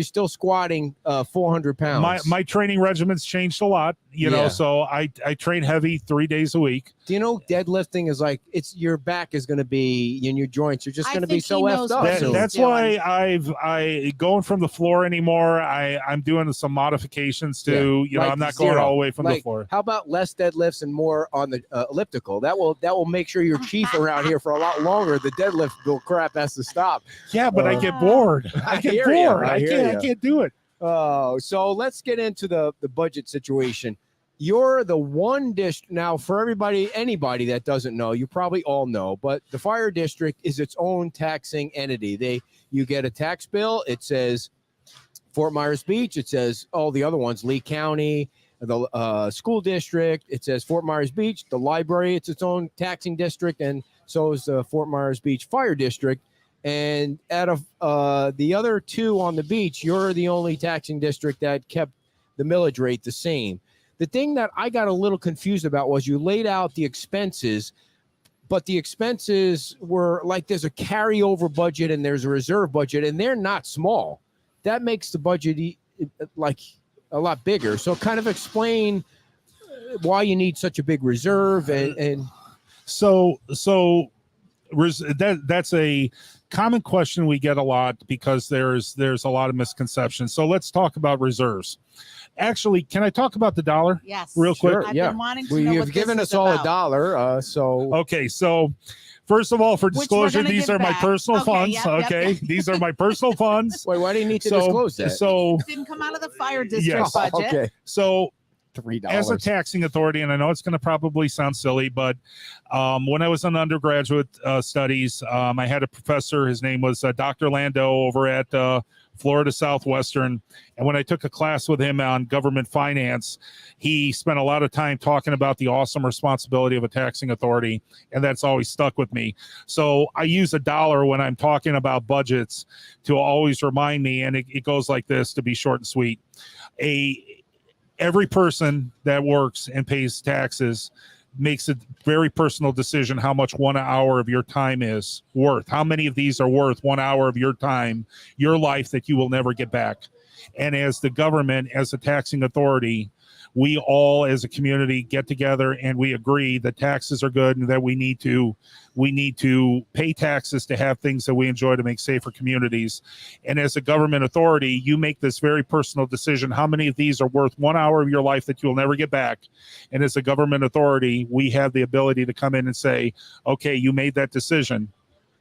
still squatting 400 pounds. my training regimen's changed a lot. Yeah. So I train heavy 3 days a week. Do you know deadlifting is like your back is going to be in your joints. You're just I going to be think so he effed knows up. what soon. he's That's doing. why I going from the floor anymore. I'm doing some modifications to Like I'm not going zero. all the way from the Like, floor. how about less deadlifts and more on the elliptical? That will make sure you're chief around here for a lot longer. The deadlift crap has to stop. Yeah, but I get bored. I I get hear ya. bored. I I hear can't do it. Oh, so let's get into the budget situation. You're the one district now for anybody that doesn't know, you probably all know, but the fire district is its own taxing entity. You get a tax bill. It says Fort Myers Beach. It says all the other ones, Lee County, the school district. It says Fort Myers Beach, the library. It's its own taxing district, and so is the Fort Myers Beach Fire District. And out of the other two on the beach, you're the only taxing district that kept the millage rate the same. The thing that I got a little confused about was you laid out the expenses, but the expenses were like there's a carryover budget and there's a reserve budget, and they're not small. That makes the budget like a lot bigger. So kind of explain why you need such a big reserve and So that's a common question we get a lot because there's a lot of misconceptions. So let's talk about reserves. Actually, can I talk about the dollar? Yes. Real quick? Sure, I've yeah. been wanting to Well, know you've what this given is us all about. $1. So Okay, so first of all, for Which we're disclosure, gonna these give are my back. personal Okay, funds. yep, yep, Okay, yep. these are my personal funds. wait, why do you need to disclose that? So Didn't come out of the fire district Yes. budget. Okay, so $3. as a taxing authority, and I know it's going to probably sound silly, but when I was in undergraduate studies, I had a professor. His name was Dr. Lando over at Florida Southwestern. And when I took a class with him on government finance, he spent a lot of time talking about the awesome responsibility of a taxing authority. And that's always stuck with me. So I use $1 when I'm talking about budgets to always remind me. And it goes like this, to be short and sweet. Every person that works and pays taxes makes a very personal decision how much 1 hour of your time is worth. How many of these are worth 1 hour of your time, your life that you will never get back? And as the government, as a taxing authority, we all as a community get together and we agree that taxes are good and that we need to pay taxes to have things that we enjoy to make safer communities. And as a government authority, you make this very personal decision. How many of these are worth 1 hour of your life that you'll never get back? And as a government authority, we have the ability to come in and say, okay, you made that decision.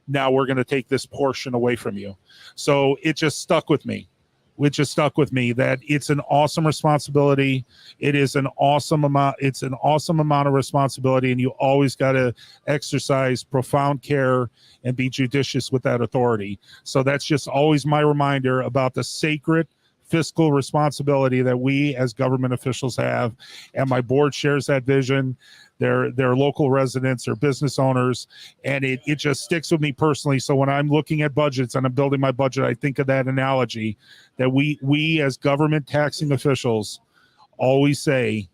Now we're going to take this portion away from you. So it just stuck with me. Which has stuck with me that it's an awesome responsibility. It is an awesome amount. It's an awesome amount of responsibility, and you always got to exercise profound care and be judicious with that authority. So that's just always my reminder about the sacred fiscal responsibility that we as government officials have. And my board shares that vision. They're local residents or business owners, and it just sticks with me personally. So when I'm looking at budgets and I'm building my budget, I think of that analogy that we as government taxing officials always say,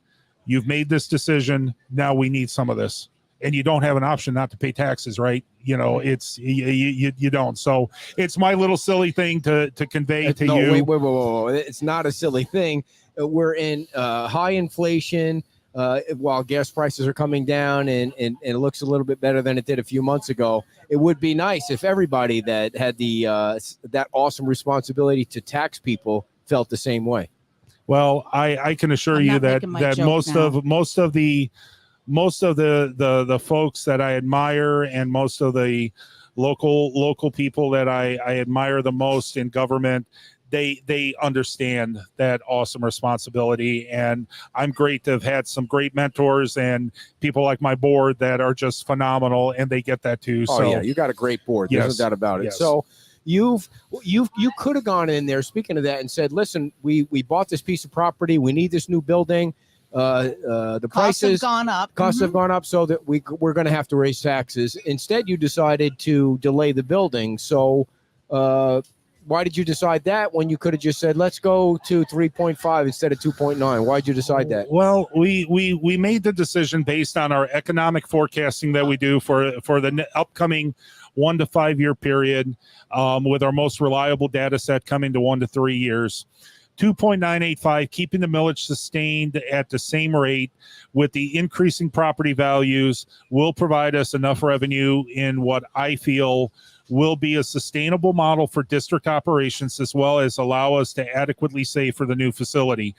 you've made this decision, now we need some of this. And you don't have an option not to pay taxes, right? It's you don't. So it's my little silly thing to convey to you. Wait. It's not a silly thing. We're in high inflation. While gas prices are coming down and it looks a little bit better than it did a few months ago, it would be nice if everybody that had that awesome responsibility to tax people felt the same way. Well, I can assure I'm you not that making my joke most now. of most of the folks that I admire and most of the local people that I admire the most in government, they understand that awesome responsibility. And I'm great to have had some great mentors and people like my board that are just phenomenal, and they get that too. Oh, so yeah, you got a great board. There's Yes. no doubt about it. Yes. So you could have gone in there, speaking of that, and said, listen, we bought this piece of property. We need this new building. The Costs have prices, gone up. costs Mhm. have gone up, so that we're going to have to raise taxes. Instead, you decided to delay the building. So why did you decide that when you could have just said, let's go to 3.5 instead of 2.9? Why did you decide that? Well, we made the decision based on our economic forecasting that we do for the upcoming 1 to 5 year period, with our most reliable data set coming to 1 to 3 years. 2.985, keeping the millage sustained at the same rate with the increasing property values will provide us enough revenue in what I feel will be a sustainable model for district operations, as well as allow us to adequately save for the new facility.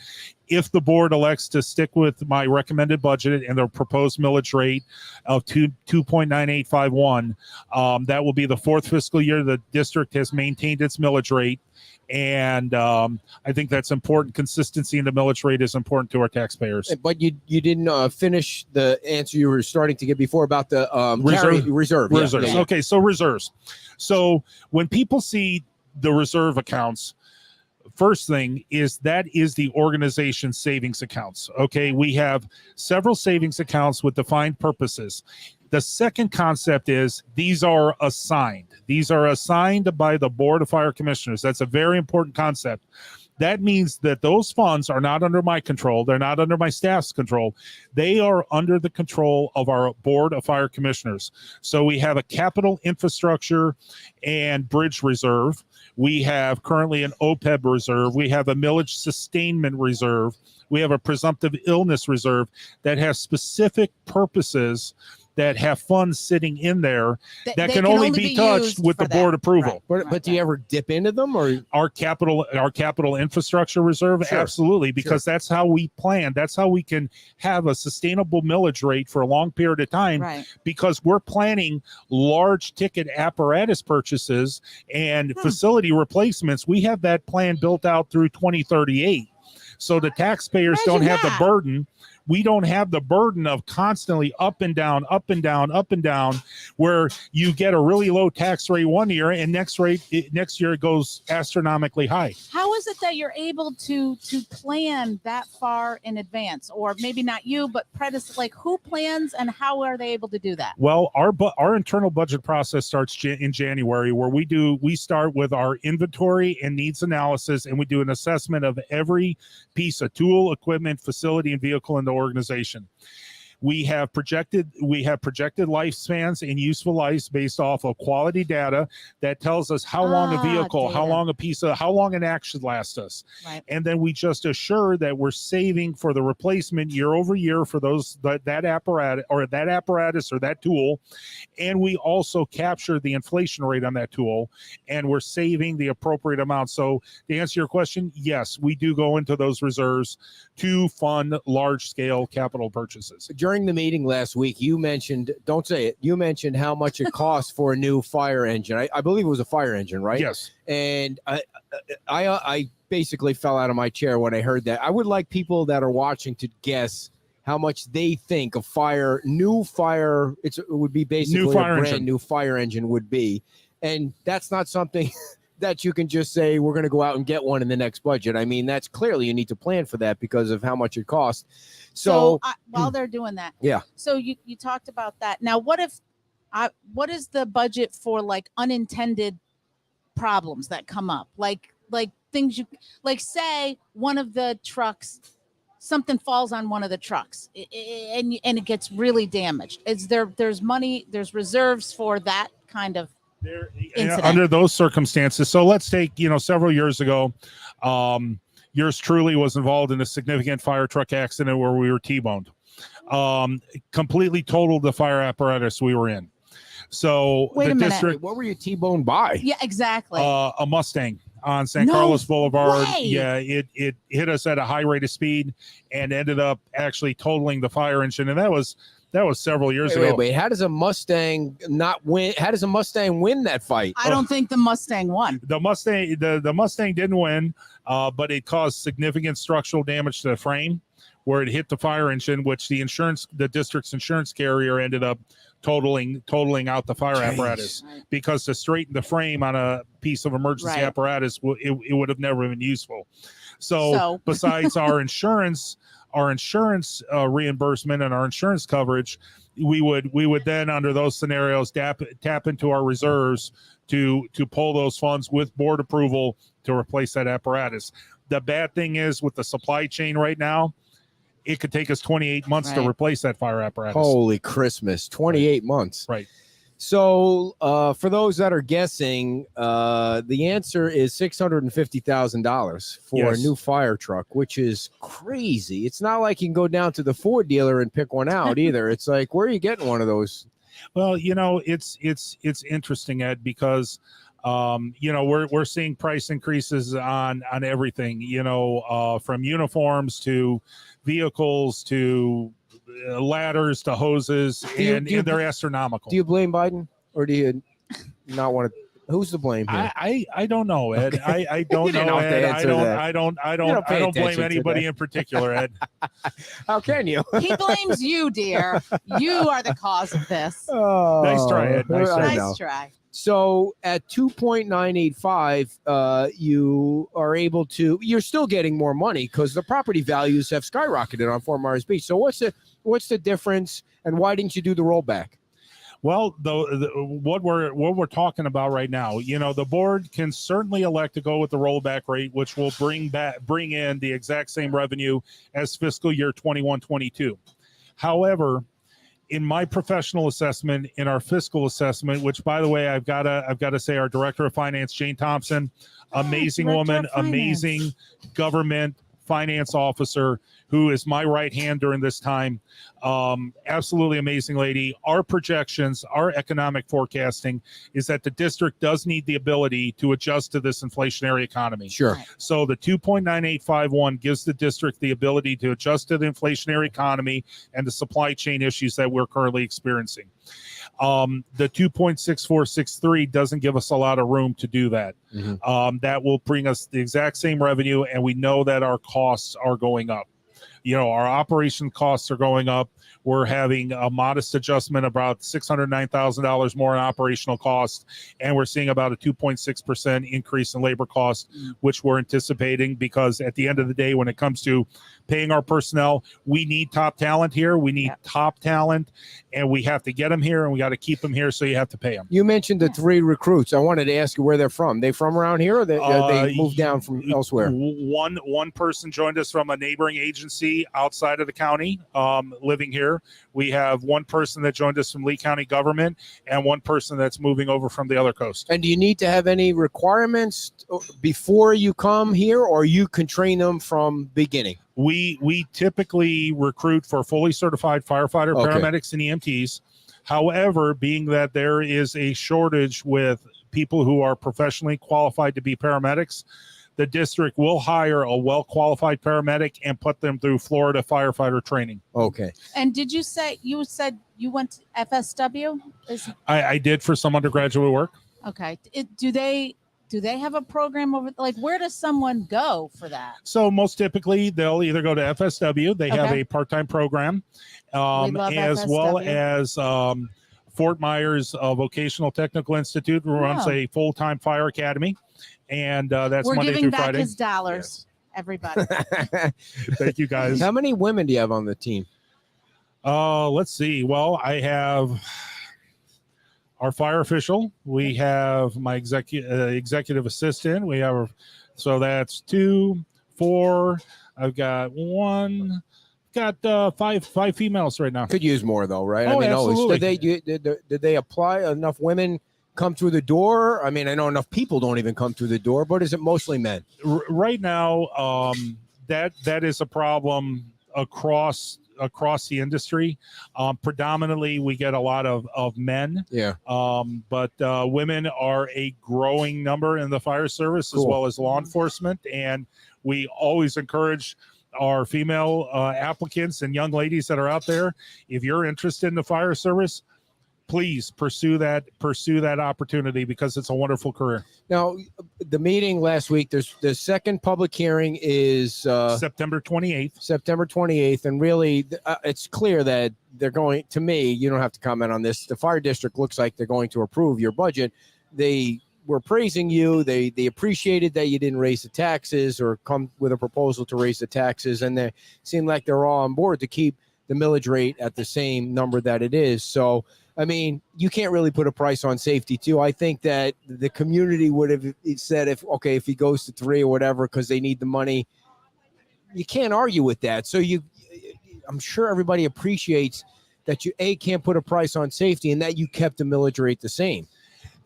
If the board elects to stick with my recommended budget and the proposed millage rate of 2.9851, that will be the fourth fiscal year the district has maintained its millage rate. And I think that's important. Consistency in the millage rate is important to our taxpayers. But you didn't finish the answer you were starting to give before about the reserve. Yeah, Reserves. yeah. Okay, so reserves. So when people see the reserve accounts, first thing is that is the organization's savings accounts. Okay, we have several savings accounts with defined purposes. The second concept is these are assigned. These are assigned by the Board of Fire Commissioners. That's a very important concept. That means that those funds are not under my control. They're not under my staff's control. They are under the control of our Board of Fire Commissioners. So we have a capital infrastructure and bridge reserve. We have currently an OPEB reserve. We have a millage sustainment reserve. We have a presumptive illness reserve that has specific purposes that have funds sitting in there that They can only be touched used with for the board that. approval. But do you ever dip into them, or Our capital infrastructure reserve, Sure. absolutely, because that's how we plan. That's how we can have a sustainable millage rate for a long period of time, Right. because we're planning large ticket apparatus purchases and facility replacements. We have that plan built out through 2038. So the taxpayers don't Imagine have that. the burden. We don't have the burden of constantly up and down, up and down, up and down, where you get a really low tax rate one year and next year it goes astronomically high. How is it that you're able to plan that far in advance, or maybe not you, but like who plans and how are they able to do that? Well, our internal budget process starts in January, where we start with our inventory and needs analysis, and we do an assessment of every piece of tool, equipment, facility, and vehicle in the organization. We have projected lifespans and useful lives based off of quality data that tells us how long a vehicle, how data. long an action lasts us. Right. And then we just assure that we're saving for the replacement year over year for that apparatus or that tool. And we also capture the inflation rate on that tool, and we're saving the appropriate amount. So to answer your question, yes, we do go into those reserves to fund large scale capital purchases. during the meeting last week, you mentioned, don't say it, you mentioned how much it costs for a new fire engine. I believe it was a fire engine, right? Yes. And I basically fell out of my chair when I heard that. I would like people that are watching to guess how much they think it would be basically New fire a brand engine. new fire engine would be. And that's not something that you can just say, we're going to go out and get one in the next budget. I mean, that's clearly you need to plan for that because of how much it costs. So While they're doing that, yeah. So you talked about that. Now, what is the budget for like unintended problems that come up, like things say one of the trucks, something falls on one of the trucks and it gets really damaged. There's money, there's reserves for that kind of incident. Under those circumstances. So let's take, several years ago, yours truly was involved in a significant fire truck accident where we were T-boned. Completely totaled the fire apparatus we were in. So Wait the a minute. district, What were you T-boned by? Yeah, exactly. a Mustang on San No Carlos Boulevard. way. Yeah, it hit us at a high rate of speed and ended up actually totaling the fire engine. And that was That was several years Wait, ago. wait. How does a Mustang not win? How does a Mustang win that fight? I don't think the Mustang won. The Mustang didn't win, but it caused significant structural damage to the frame, where it hit the fire engine, which the district's insurance carrier ended up totaling out the fire apparatus, Right. because to straighten the frame on a piece of emergency Right. apparatus, it would have never been useful. So besides our insurance reimbursement and our insurance coverage, we would then, under those scenarios, tap into our reserves to pull those funds with board approval to replace that apparatus. The bad thing is, with the supply chain right now, it could take us 28 months to Right. replace that fire apparatus. Holy Christmas, 28 months. Right. So for those that are guessing, the answer is $650,000 for Yes. a new fire truck, which is crazy. It's not like you can go down to the Ford dealer and pick one out either. It's like, where are you getting one of those? Well, it's interesting, Ed, because we're seeing price increases on everything, from uniforms to vehicles to ladders to hoses, and they're astronomical. Do you blame Biden, or do you not want to? Who's to blame here? I don't know, Ed. I don't You didn't know, have to Ed. answer that. I don't pay blame attention to anybody that. in particular, Ed. How can you? He blames you, dear. You are the cause of this. Oh, Nice try, Ed. Nice try. I know. Nice try. So at 2.985, you are able to. You're still getting more money because the property values have skyrocketed on Fort Myers Beach. So what's the difference, and why didn't you do the rollback? Well, what we're talking about right now, the board can certainly elect to go with the rollback rate, which will bring in the exact same revenue as fiscal year 21-22. However, in my professional assessment, in our fiscal assessment, which, by the way, I've got to say, our director of finance, Jane Thompson, amazing Director woman, of Finance. amazing government finance officer, who is my right hand during this time. Absolutely amazing lady. Our projections, our economic forecasting is that the district does need the ability to adjust to this inflationary economy. Sure. Right. So the 2.9851 gives the district the ability to adjust to the inflationary economy and the supply chain issues that we're currently experiencing. The 2.6463 doesn't give us a lot of room to do that. Mhm. That will bring us the exact same revenue, and we know that our costs are going up. Our operation costs are going up. We're having a modest adjustment, about $609,000 more in operational costs, and we're seeing about a 2.6% increase in labor costs, which we're anticipating, because at the end of the day, when it comes to paying our personnel, we need top talent here. We need top talent, and we have to get them here, and we got to keep them here, so you have to pay them. You mentioned the 3 recruits. I wanted to ask you where they're from. They from around here, or they moved down from elsewhere? One person joined us from a neighboring agency outside of the county, living here. We have one person that joined us from Lee County government, and one person that's moving over from the other coast. And do you need to have any requirements before you come here, or you can train them from beginning? We typically recruit for fully certified firefighter, Okay. paramedics, and EMTs. However, being that there is a shortage with people who are professionally qualified to be paramedics, the district will hire a well-qualified paramedic and put them through Florida firefighter training. Okay. And did you said you went to FSW? I did for some undergraduate work. Okay. Do they have a program over, like, where does someone go for that? So most typically, they'll either go to FSW. They have Okay. a part-time program, love as well FSW. as Fort Myers Vocational Technical Institute runs Oh. a full-time fire academy, and that's We're Monday giving through back Friday. his dollars, everybody. Thank you, guys. How many women do you have on the team? Let's see. Well, I have our fire official. We have my executive assistant. We have, so that's 2, 4. I've got 1. Got five females right now. Could use more though, right? Oh, absolutely. Did they apply? Enough women come through the door? I mean, I know enough people don't even come through the door, but is it mostly men? Right now, that is a problem across the industry. Predominantly, we get a lot of men. Yeah. But women are a growing number in the fire service, as Cool. well as law enforcement, and we always encourage our female applicants and young ladies that are out there, if you're interested in the fire service, please pursue that opportunity because it's a wonderful career. Now, the meeting last week, there's the second public hearing is September 28th. September 28th, and really, it's clear that they're going. To me, you don't have to comment on this. The fire district looks like they're going to approve your budget. They were praising you. They appreciated that you didn't raise the taxes or come with a proposal to raise the taxes, and they seem like they're all on board to keep the millage rate at the same number that it is. So, I mean, you can't really put a price on safety too. I think that the community would have said if he goes to 3 or whatever because they need the money. You can't argue with that. So I'm sure everybody appreciates that you can't put a price on safety and that you kept the millage rate the same.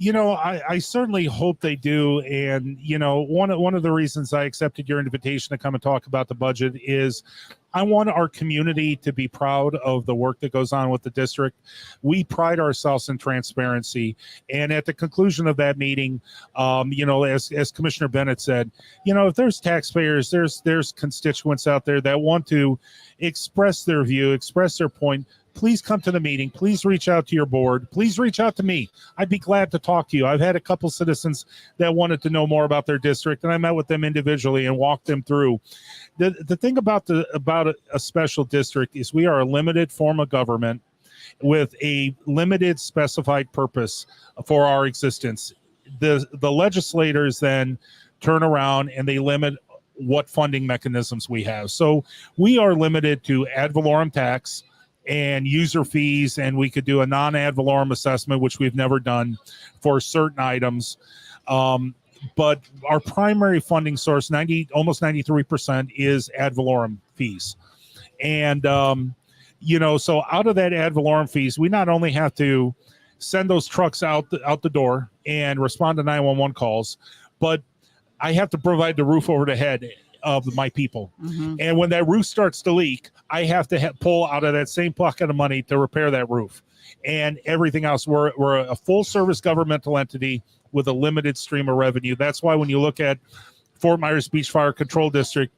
I certainly hope they do. And, one of the reasons I accepted your invitation to come and talk about the budget is I want our community to be proud of the work that goes on with the district. We pride ourselves in transparency. And at the conclusion of that meeting, as Commissioner Bennett said, if there's taxpayers, there's constituents out there that want to express their view, express their point, please come to the meeting. Please reach out to your board. Please reach out to me. I'd be glad to talk to you. I've had a couple citizens that wanted to know more about their district, and I met with them individually and walked them through. The thing about a special district is we are a limited form of government with a limited specified purpose for our existence. The legislators then turn around and they limit what funding mechanisms we have. So we are limited to ad valorem tax and user fees, and we could do a non-ad valorem assessment, which we've never done for certain items. But our primary funding source, almost 93%, is ad valorem fees. And, so out of that ad valorem fees, we not only have to send those trucks out the door and respond to 911 calls, but I have to provide the roof over the head of my people. Mm-hmm. And when that roof starts to leak, I have to pull out of that same pocket of money to repair that roof and everything else. We're a full service governmental entity with a limited stream of revenue. That's why when you look at Fort Myers Beach Fire Control District,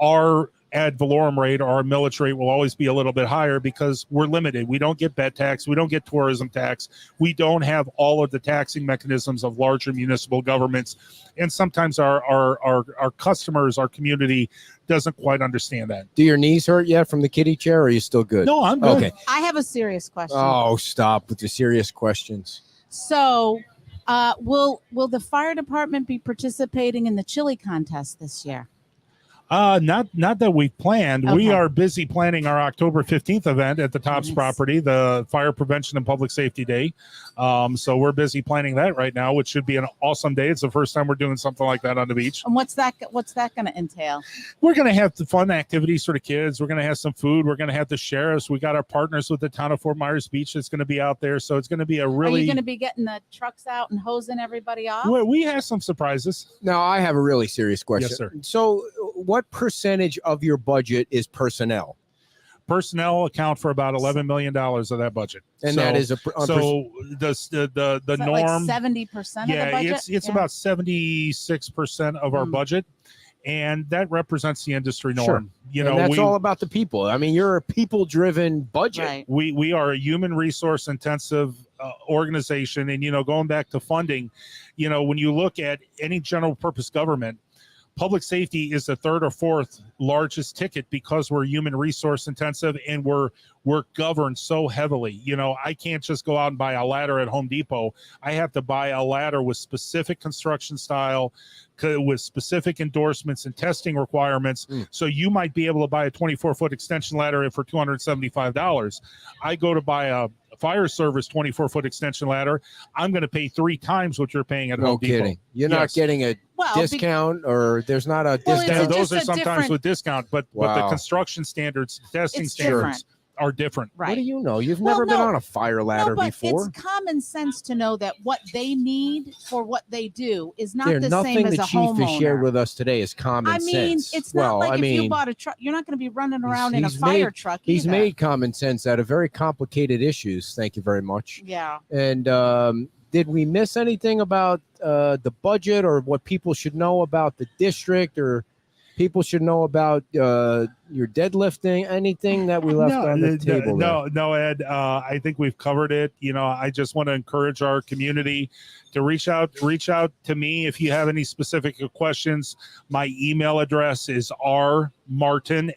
our ad valorem rate or our millage rate will always be a little bit higher because we're limited. We don't get bed tax. We don't get tourism tax. We don't have all of the taxing mechanisms of larger municipal governments. And sometimes our customers, our community doesn't quite understand that. Do your knees hurt yet from the kiddie chair, or are you still good? No, I'm good. Okay. I have a serious question. Oh, stop with the serious questions. So, will the fire department be participating in the chili contest this year? Not that we've planned. Okay. We are busy planning our October 15th event at the Tops property, the Fire Prevention and Public Safety Day. So we're busy planning that right now, which should be an awesome day. It's the first time we're doing something like that on the beach. And what's that going to entail? We're going to have the fun activities for the kids. We're going to have some food. We're going to have the sheriffs. We got our partners with the town of Fort Myers Beach that's going to be out there. So it's going to be a really. Are you going to be getting the trucks out and hosing everybody off? We have some surprises. Now, I have a really serious question. Yes, sir. So what percentage of your budget is personnel? Personnel account for about $11 million of that budget. And so, that is the norm. Like 70% of the budget? It's about 76% of our budget. And that represents the industry norm. Sure. That's all about the people. I mean, you're a people-driven budget. Right. We are a human resource intensive organization. And, going back to funding, when you look at any general purpose government, public safety is the third or fourth largest ticket because we're human resource intensive and we're governed so heavily. I can't just go out and buy a ladder at Home Depot. I have to buy a ladder with specific construction style, with specific endorsements and testing requirements. So you might be able to buy a 24-foot extension ladder for $275. I go to buy a fire service 24-foot extension ladder, I'm going to pay 3 times what you're paying at Home Depot. No kidding. You're not getting a discount, or there's not a discount. Those are sometimes with discount, but the construction standards, testing standards are different. Right. What do you know? You've never been on a fire ladder before. It's common sense to know that what they need for what they do is not the same as a homeowner. Nothing the chief has shared with us today is common sense. It's not if you bought a truck, you're not going to be running around in a fire truck either. He's made common sense out of very complicated issues. Thank you very much. Yeah. And did we miss anything about the budget or what people should know about the district? Or people should know about your deadlifting? Anything that we left on the table? No, Ed. I think we've covered it. I just want to encourage our community to reach out to me if you have any specific questions. My email address is rmartin, MARTIN,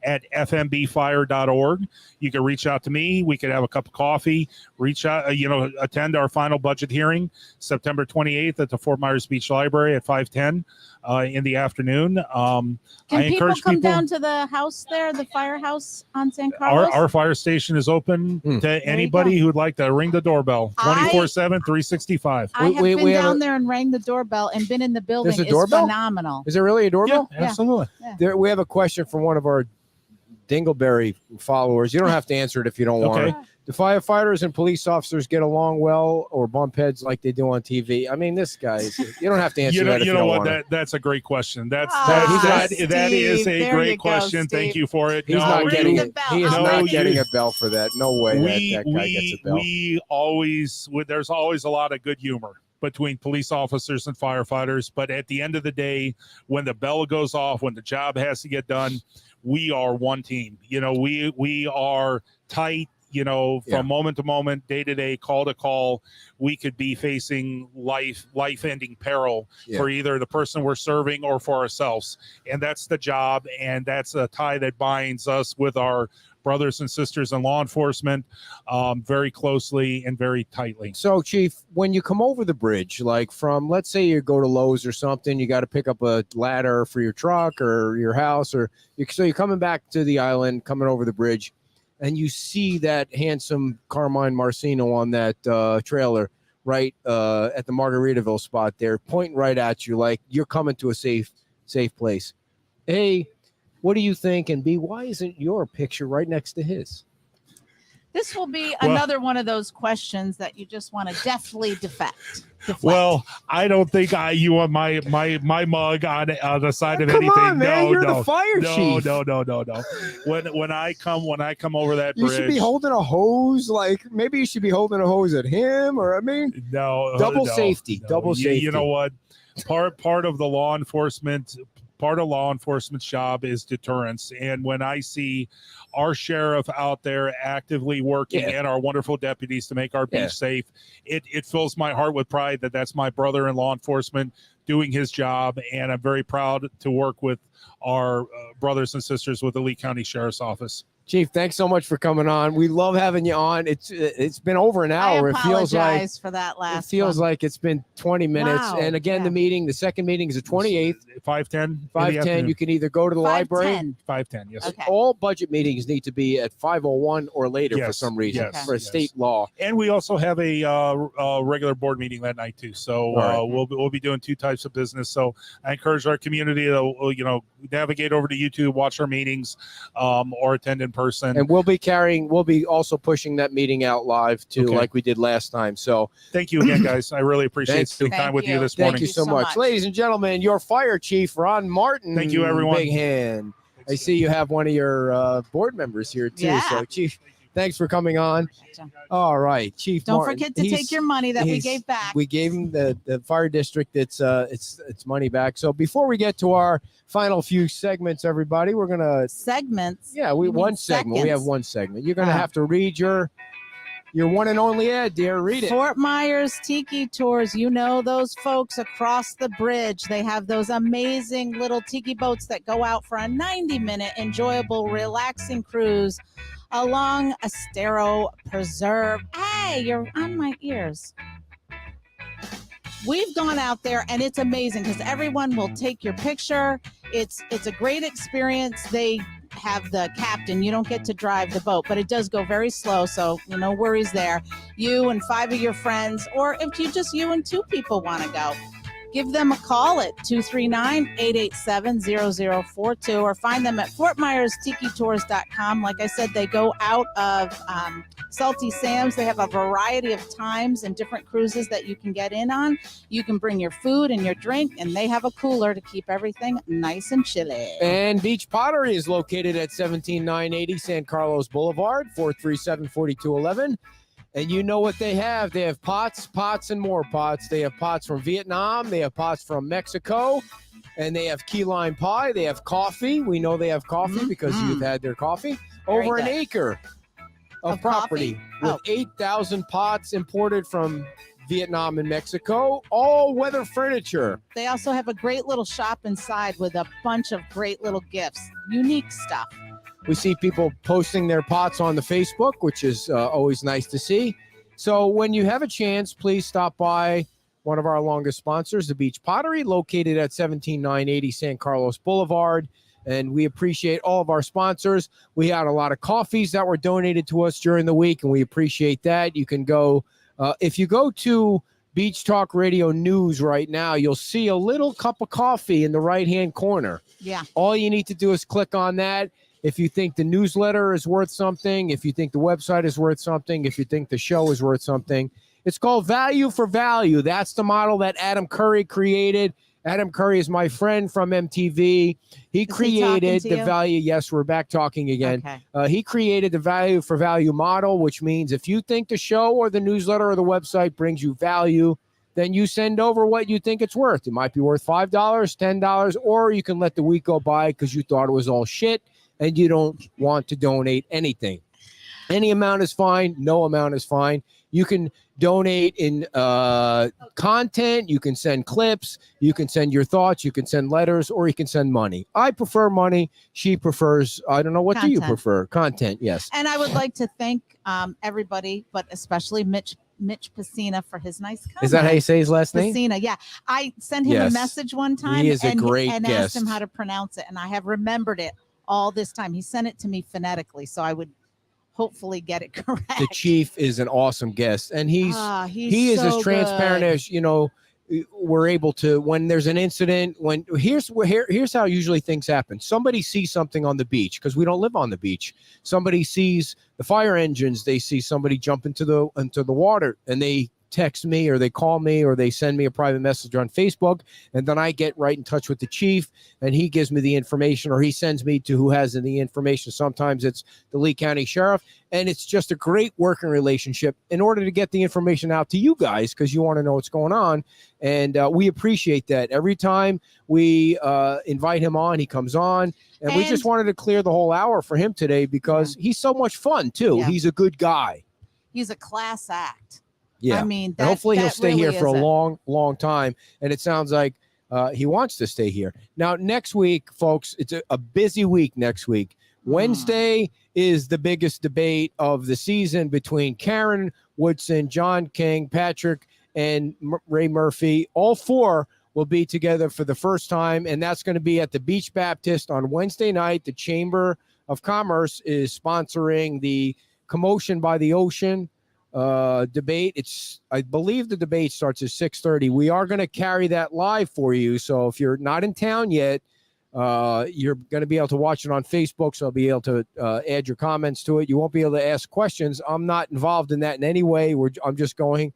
at fmbfire.org. You can reach out to me. We could have a cup of coffee. Reach out, attend our final budget hearing September 28th at the Fort Myers Beach Library at 5:10 in the afternoon. Can people come down to the house there, the firehouse on San Carlos? Our fire station is open to anybody who'd like to ring the doorbell 24/7, 365. I have been down there and rang the doorbell and been in the building. There's a doorbell? It's phenomenal. Is it really a doorbell? Yeah, absolutely. There, we have a question from one of our Dingleberry followers. You don't have to answer it if you don't want Okay. to. Do firefighters and police officers get along well or bump heads like they do on TV? I mean, this guy's, you don't have to answer that if you don't what? want to. That's a great question. That Steve, is a there great you go, question. Thank Steve. you for it. He's not ring getting the it. bell. He is I'll not make getting it. a bell for that. No way that guy gets a bell. There's always a lot of good humor between police officers and firefighters. But at the end of the day, when the bell goes off, when the job has to get done, we are one team. We are tight. From moment to moment, day to day, call to call, we could be facing life-ending peril for either the person we're serving or for ourselves. And that's the job, and that's a tie that binds us with our brothers and sisters in law enforcement very closely and very tightly. So, Chief, when you come over the bridge, like from, let's say you go to Lowe's or something, you got to pick up a ladder for your truck or your house, so you're coming back to the island, coming over the bridge, and you see that handsome Carmine Marcino on that trailer right at the Margaritaville spot there, pointing right at you like you're coming to a safe place. A, what do you think? And B, why isn't your picture right next to his? This will be another one of those questions that you just want to deftly deflect. Well, I don't think you want my mug on the side of anything. Come on, man, no, you're no, the fire chief. No. When I come over that You bridge, should be holding a hose. Like maybe you should be holding a hose at him, or I mean, double safety. You know what? Part of the law enforcement. Part of law enforcement's job is deterrence. And when I see our sheriff out there actively working and our wonderful deputies to make our beach safe, it fills my heart with pride that that's my brother in law enforcement doing his job. And I'm very proud to work with our brothers and sisters with the Lee County Sheriff's Office. Chief, thanks so much for coming on. We love having you on. It's been over an hour. I apologize for that last. It feels one. like it's been 20 minutes. Wow. And again, the second meeting is the 28th. 5:10. 5:10. You can either go to the library. 5:10. 5:10. Yes. Okay. All budget meetings need to be at 5:01 or later for some reason for state law. And we also have a regular board meeting that night too. So we'll be doing two types of business. So I encourage our community to navigate over to YouTube, watch our meetings, or attend in person. And we'll be also pushing that meeting out live too, like we did last time. So thank you again, guys. I really appreciate spending time with you this morning. Thank you so much. Ladies and gentlemen, your fire chief, Ron Martin. Thank you, everyone. Big hand. I see you have one of your board members here too. Yeah. So Chief, thanks for coming on. All right, Chief. Don't Martin, forget to take your money that we gave back. We gave him the fire district its money back. So before we get to our final few segments, everybody, we're gonna segments. Yeah, we You mean one segment. We seconds. have one segment. You're gonna have to read your one and only ad, dear. Read it. Fort Myers Tiki Tours. You know those folks across the bridge. They have those amazing little tiki boats that go out for a 90-minute enjoyable, relaxing cruise along Estero Preserve. Hey, you're on my ears. We've gone out there and it's amazing because everyone will take your picture. It's a great experience. They have the captain. You don't get to drive the boat, but it does go very slow, so no worries there. You and 5 of your friends, or if you and 2 people want to go, give them a call at 239-887-0042 or find them at FortMyersTikiTours.com. Like I said, they go out of Salty Sam's. They have a variety of times and different cruises that you can get in on. You can bring your food and your drink, and they have a cooler to keep everything nice and chilly. And Beach Pottery is located at 17980 San Carlos Boulevard, 437-4211. And you know what they have. They have pots, and more pots. They have pots from Vietnam. They have pots from Mexico. And they have key lime pie. They have coffee. We know they have coffee because you've had their coffee. Very Over an good. acre of property coffee? with 8,000 pots imported from Vietnam and Mexico. All weather furniture. They also have a great little shop inside with a bunch of great little gifts, unique stuff. We see people posting their pots on the Facebook, which is always nice to see. So when you have a chance, please stop by one of our longest sponsors, the Beach Pottery, located at 17980 San Carlos Boulevard. And we appreciate all of our sponsors. We had a lot of coffees that were donated to us during the week, and we appreciate that. You can go, if you go to Beach Talk Radio News right now, you'll see a little cup of coffee in the right-hand corner. Yeah. All you need to do is click on that. If you think the newsletter is worth something, if you think the website is worth something, if you think the show is worth something, it's called Value for Value. That's the model that Adam Curry created. Adam Curry is my friend from MTV. He created the value. Yes, we're back talking again. Okay. He created the Value for Value model, which means if you think the show or the newsletter or the website brings you value, then you send over what you think it's worth. It might be worth $5, $10, or you can let the week go by because you thought it was all shit and you don't want to donate anything. Any amount is fine. No amount is fine. You can donate in content. You can send clips. You can send your thoughts. You can send letters, or you can send money. I prefer money. She prefers, I don't know. What do you prefer? Content, yes. And I would like to thank everybody, but especially Mitch Pacina for his nice comment. Is that how you say his last name? Pacina, yeah. I sent him a message one time. He is a great and guest. asked him how to pronounce it, and I have remembered it all this time. He sent it to me phonetically, so I would hopefully get it correct. The chief is an awesome guest, and he is so as transparent good. as, you know, we're able to. When there's an incident, here's how usually things happen. Somebody sees something on the beach, because we don't live on the beach. Somebody sees the fire engines. They see somebody jump into the water, and they text me, or they call me, or they send me a private message on Facebook, and then I get right in touch with the chief, and he gives me the information, or he sends me to who has the information. Sometimes it's the Lee County Sheriff, and it's just a great working relationship in order to get the information out to you guys, because you want to know what's going on, and we appreciate that. Every time we invite him on, he comes on, and we just wanted to clear the whole hour for him today, because he's so much fun too. Yeah. He's a good guy. He's a class act. Yeah, I mean, and hopefully he'll stay really here for a is long time. And it sounds like he wants to stay here. Now, next week, folks, it's a busy week next week. Wednesday is the biggest debate of the season between Karen Woodson, John King, Patrick, and Ray Murphy. All four will be together for the first time, and that's going to be at the Beach Baptist on Wednesday night. The Chamber of Commerce is sponsoring the Commotion by the Ocean debate. I believe the debate starts at 6:30. We are going to carry that live for you. So if you're not in town yet, you're going to be able to watch it on Facebook. So I'll be able to add your comments to it. You won't be able to ask questions. I'm not involved in that in any way. I'm just going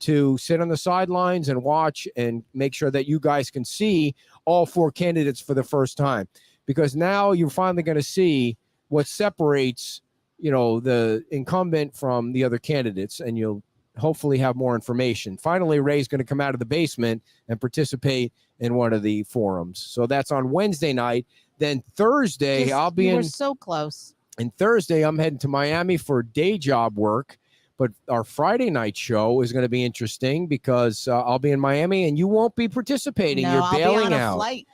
to sit on the sidelines and watch and make sure that you guys can see all four candidates for the first time, because now you're finally going to see what separates, you know, the incumbent from the other candidates, and you'll hopefully have more information. Finally, Ray's going to come out of the basement and participate in one of the forums. So that's on Wednesday night. Then Thursday, I'll be We're so close. And Thursday, I'm heading to Miami for day job work. But our Friday night show is going to be interesting, because I'll be in Miami and you won't be participating. No, You're bailing I'll be on a out. flight.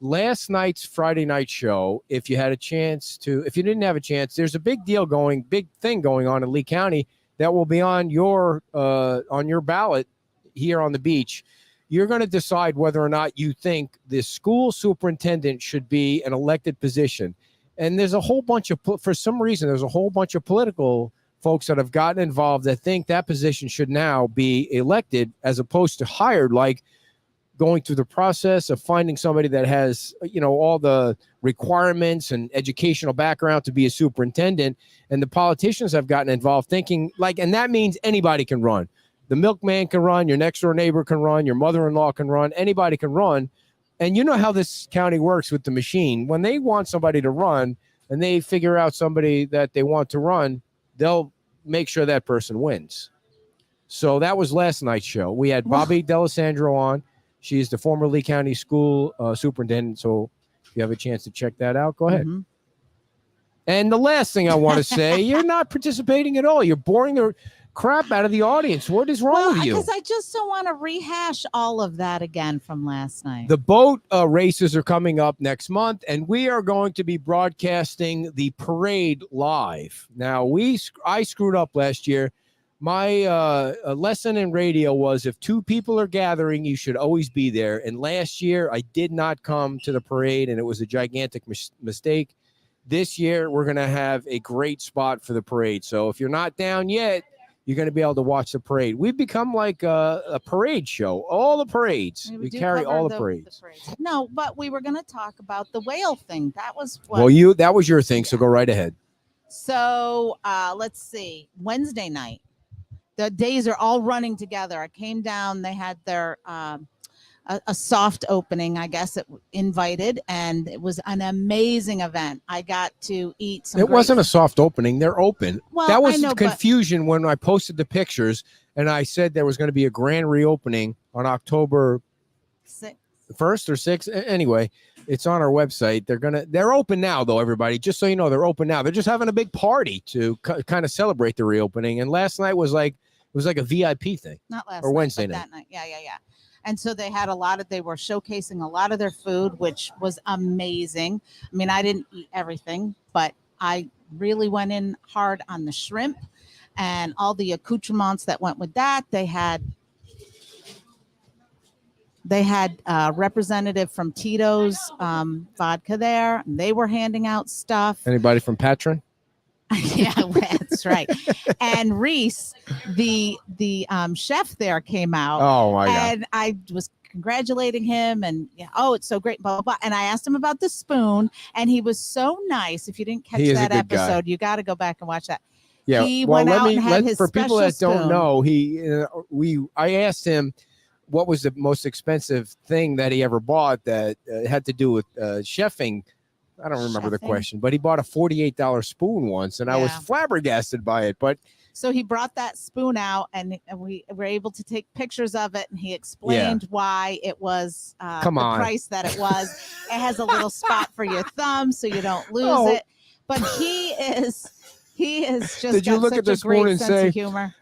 Last night's Friday night show, if you had a chance to, if you didn't have a chance, there's a big thing going on in Lee County that will be on your ballot here on the beach. You're going to decide whether or not you think the school superintendent should be an elected position. And there's a whole bunch of, for some reason, there's a whole bunch of political folks that have gotten involved that think that position should now be elected as opposed to hired, like going through the process of finding somebody that has, you know, all the requirements and educational background to be a superintendent. And the politicians have gotten involved thinking like, and that means anybody can run. The milkman can run, your next door neighbor can run, your mother-in-law can run, anybody can run. And you know how this county works with the machine. When they want somebody to run and they figure out somebody that they want to run, they'll make sure that person wins. So that was last night's show. We had Bobby D'Alessandro on. She is the former Lee County School superintendent. So if you have a chance to check that out, go ahead. Mhm. And the last thing I want to say, you're not participating at all. You're boring the crap out of the audience. What is wrong with you? Because I just don't want to rehash all of that again from last night. The boat races are coming up next month, and we are going to be broadcasting the parade live. Now, I screwed up last year. My lesson in radio was if two people are gathering, you should always be there. And last year, I did not come to the parade, and it was a gigantic mistake. This year, we're going to have a great spot for the parade. So if you're not down yet, you're going to be able to watch the parade. We've become like a parade show. All the parades. We do carry cover all the parades. No, but we were going to talk about the whale thing. That was what. Well, that was your thing, so go right ahead. So let's see. Wednesday night. The days are all running together. I came down. They had their a soft opening, I guess, it invited, and it was an amazing event. I got to eat some. It wasn't a soft opening. They're open. Well, that was I know, confusion when I posted the pictures, and I said there was going to be a grand reopening on October 1st or 6th. Anyway, it's on our website. They're open now, though, everybody. Just so you know, they're open now. They're just having a big party to kind of celebrate the reopening. And last night was like a VIP thing. Not last or night, Wednesday but night. that night. Yeah. And so they had they were showcasing a lot of their food, which was amazing. I mean, I didn't eat everything, but I really went in hard on the shrimp and all the accoutrements that went with that. They had a representative from Tito's vodka there, and they were handing out stuff. Anybody from Patron? Yeah, that's right. And Reese, the chef there, came out. Oh my God. And I was congratulating him and it's so great, blah, blah, blah. And I asked him about the spoon, and he was so nice. If you didn't catch that episode, you got to go back and watch that. Yeah. He went out and had his for people that special don't know, I asked him what was the most expensive thing that he ever bought that had to do with chefing. I don't remember the question, but he bought a $48 spoon once, and I was flabbergasted by it. But so he brought that spoon out, and we were able to take pictures of it, and he explained why it was the price that it was. It has a little spot for your thumb so you don't lose it. But he is just Did you look at the spoon and say, humor.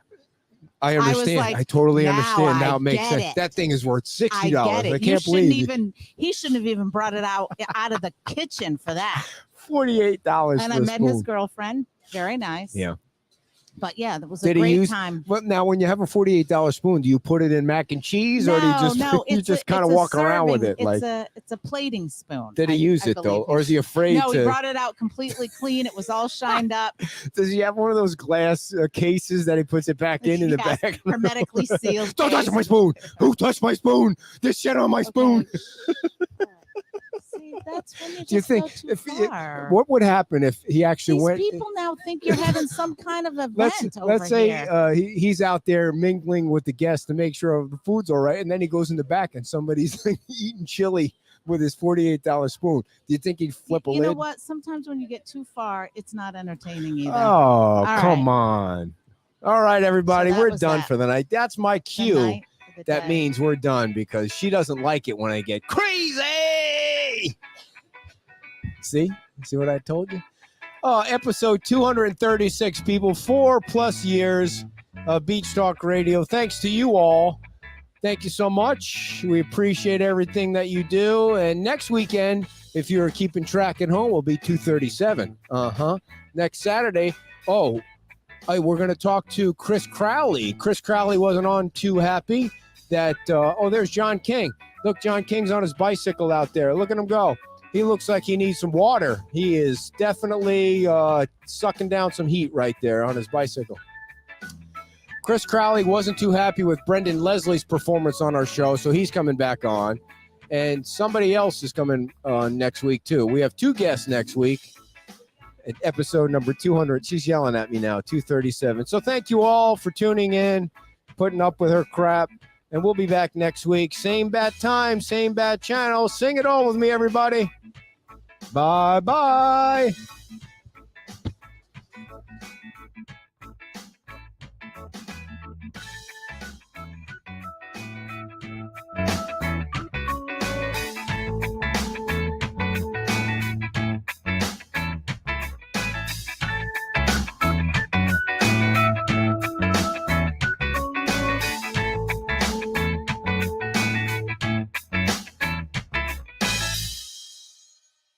I understand. I totally understand. Now it makes sense. It. That thing is worth $60. I can't believe he shouldn't have even brought it out of the kitchen for that. $48. And I met his girlfriend. Very nice. Yeah. But yeah, that was a great time. But now, when you have a $48 spoon, do you put it in mac and cheese, or do you just kind of walk around with it? It's a plating spoon. Did he use it though, or is he afraid? No, he brought it out completely clean. It was all shined up. Does he have one of those glass cases that he puts it back in the back? Hermetically sealed. Don't touch my spoon. Who touched my spoon? This shit on my spoon. See, that's when you just go too far. What would happen if he actually went? People now think you're having some kind of event let's say he's out there mingling with the guests to make sure the food's all right, and then he goes in the back and somebody's eating chili with his $48 spoon. Do you think he'd flip a lid? You know what? Sometimes when you get too far, it's not entertaining either. Oh, come on. All right, everybody, we're done for the night. That's my cue. That means we're done, because she doesn't like it when I get crazy. See what I told you? Episode 236, people, 4+ years of Beach Talk Radio. Thanks to you all. Thank you so much. We appreciate everything that you do. And next weekend, if you're keeping track at home, will be 237. Next Saturday. We're going to talk to Chris Crowley. Chris Crowley wasn't on too happy that, there's John King. Look, John King's on his bicycle out there. Look at him go. He looks like he needs some water. He is definitely sucking down some heat right there on his bicycle. Chris Crowley wasn't too happy with Brendan Leslie's performance on our show, so he's coming back on. And somebody else is coming on next week, too. We have 2 guests next week at episode number 200. She's yelling at me now, 237. So thank you all for tuning in, putting up with her crap. And we'll be back next week. Same bad time, same bad channel. Sing it all with me, everybody. Bye-bye.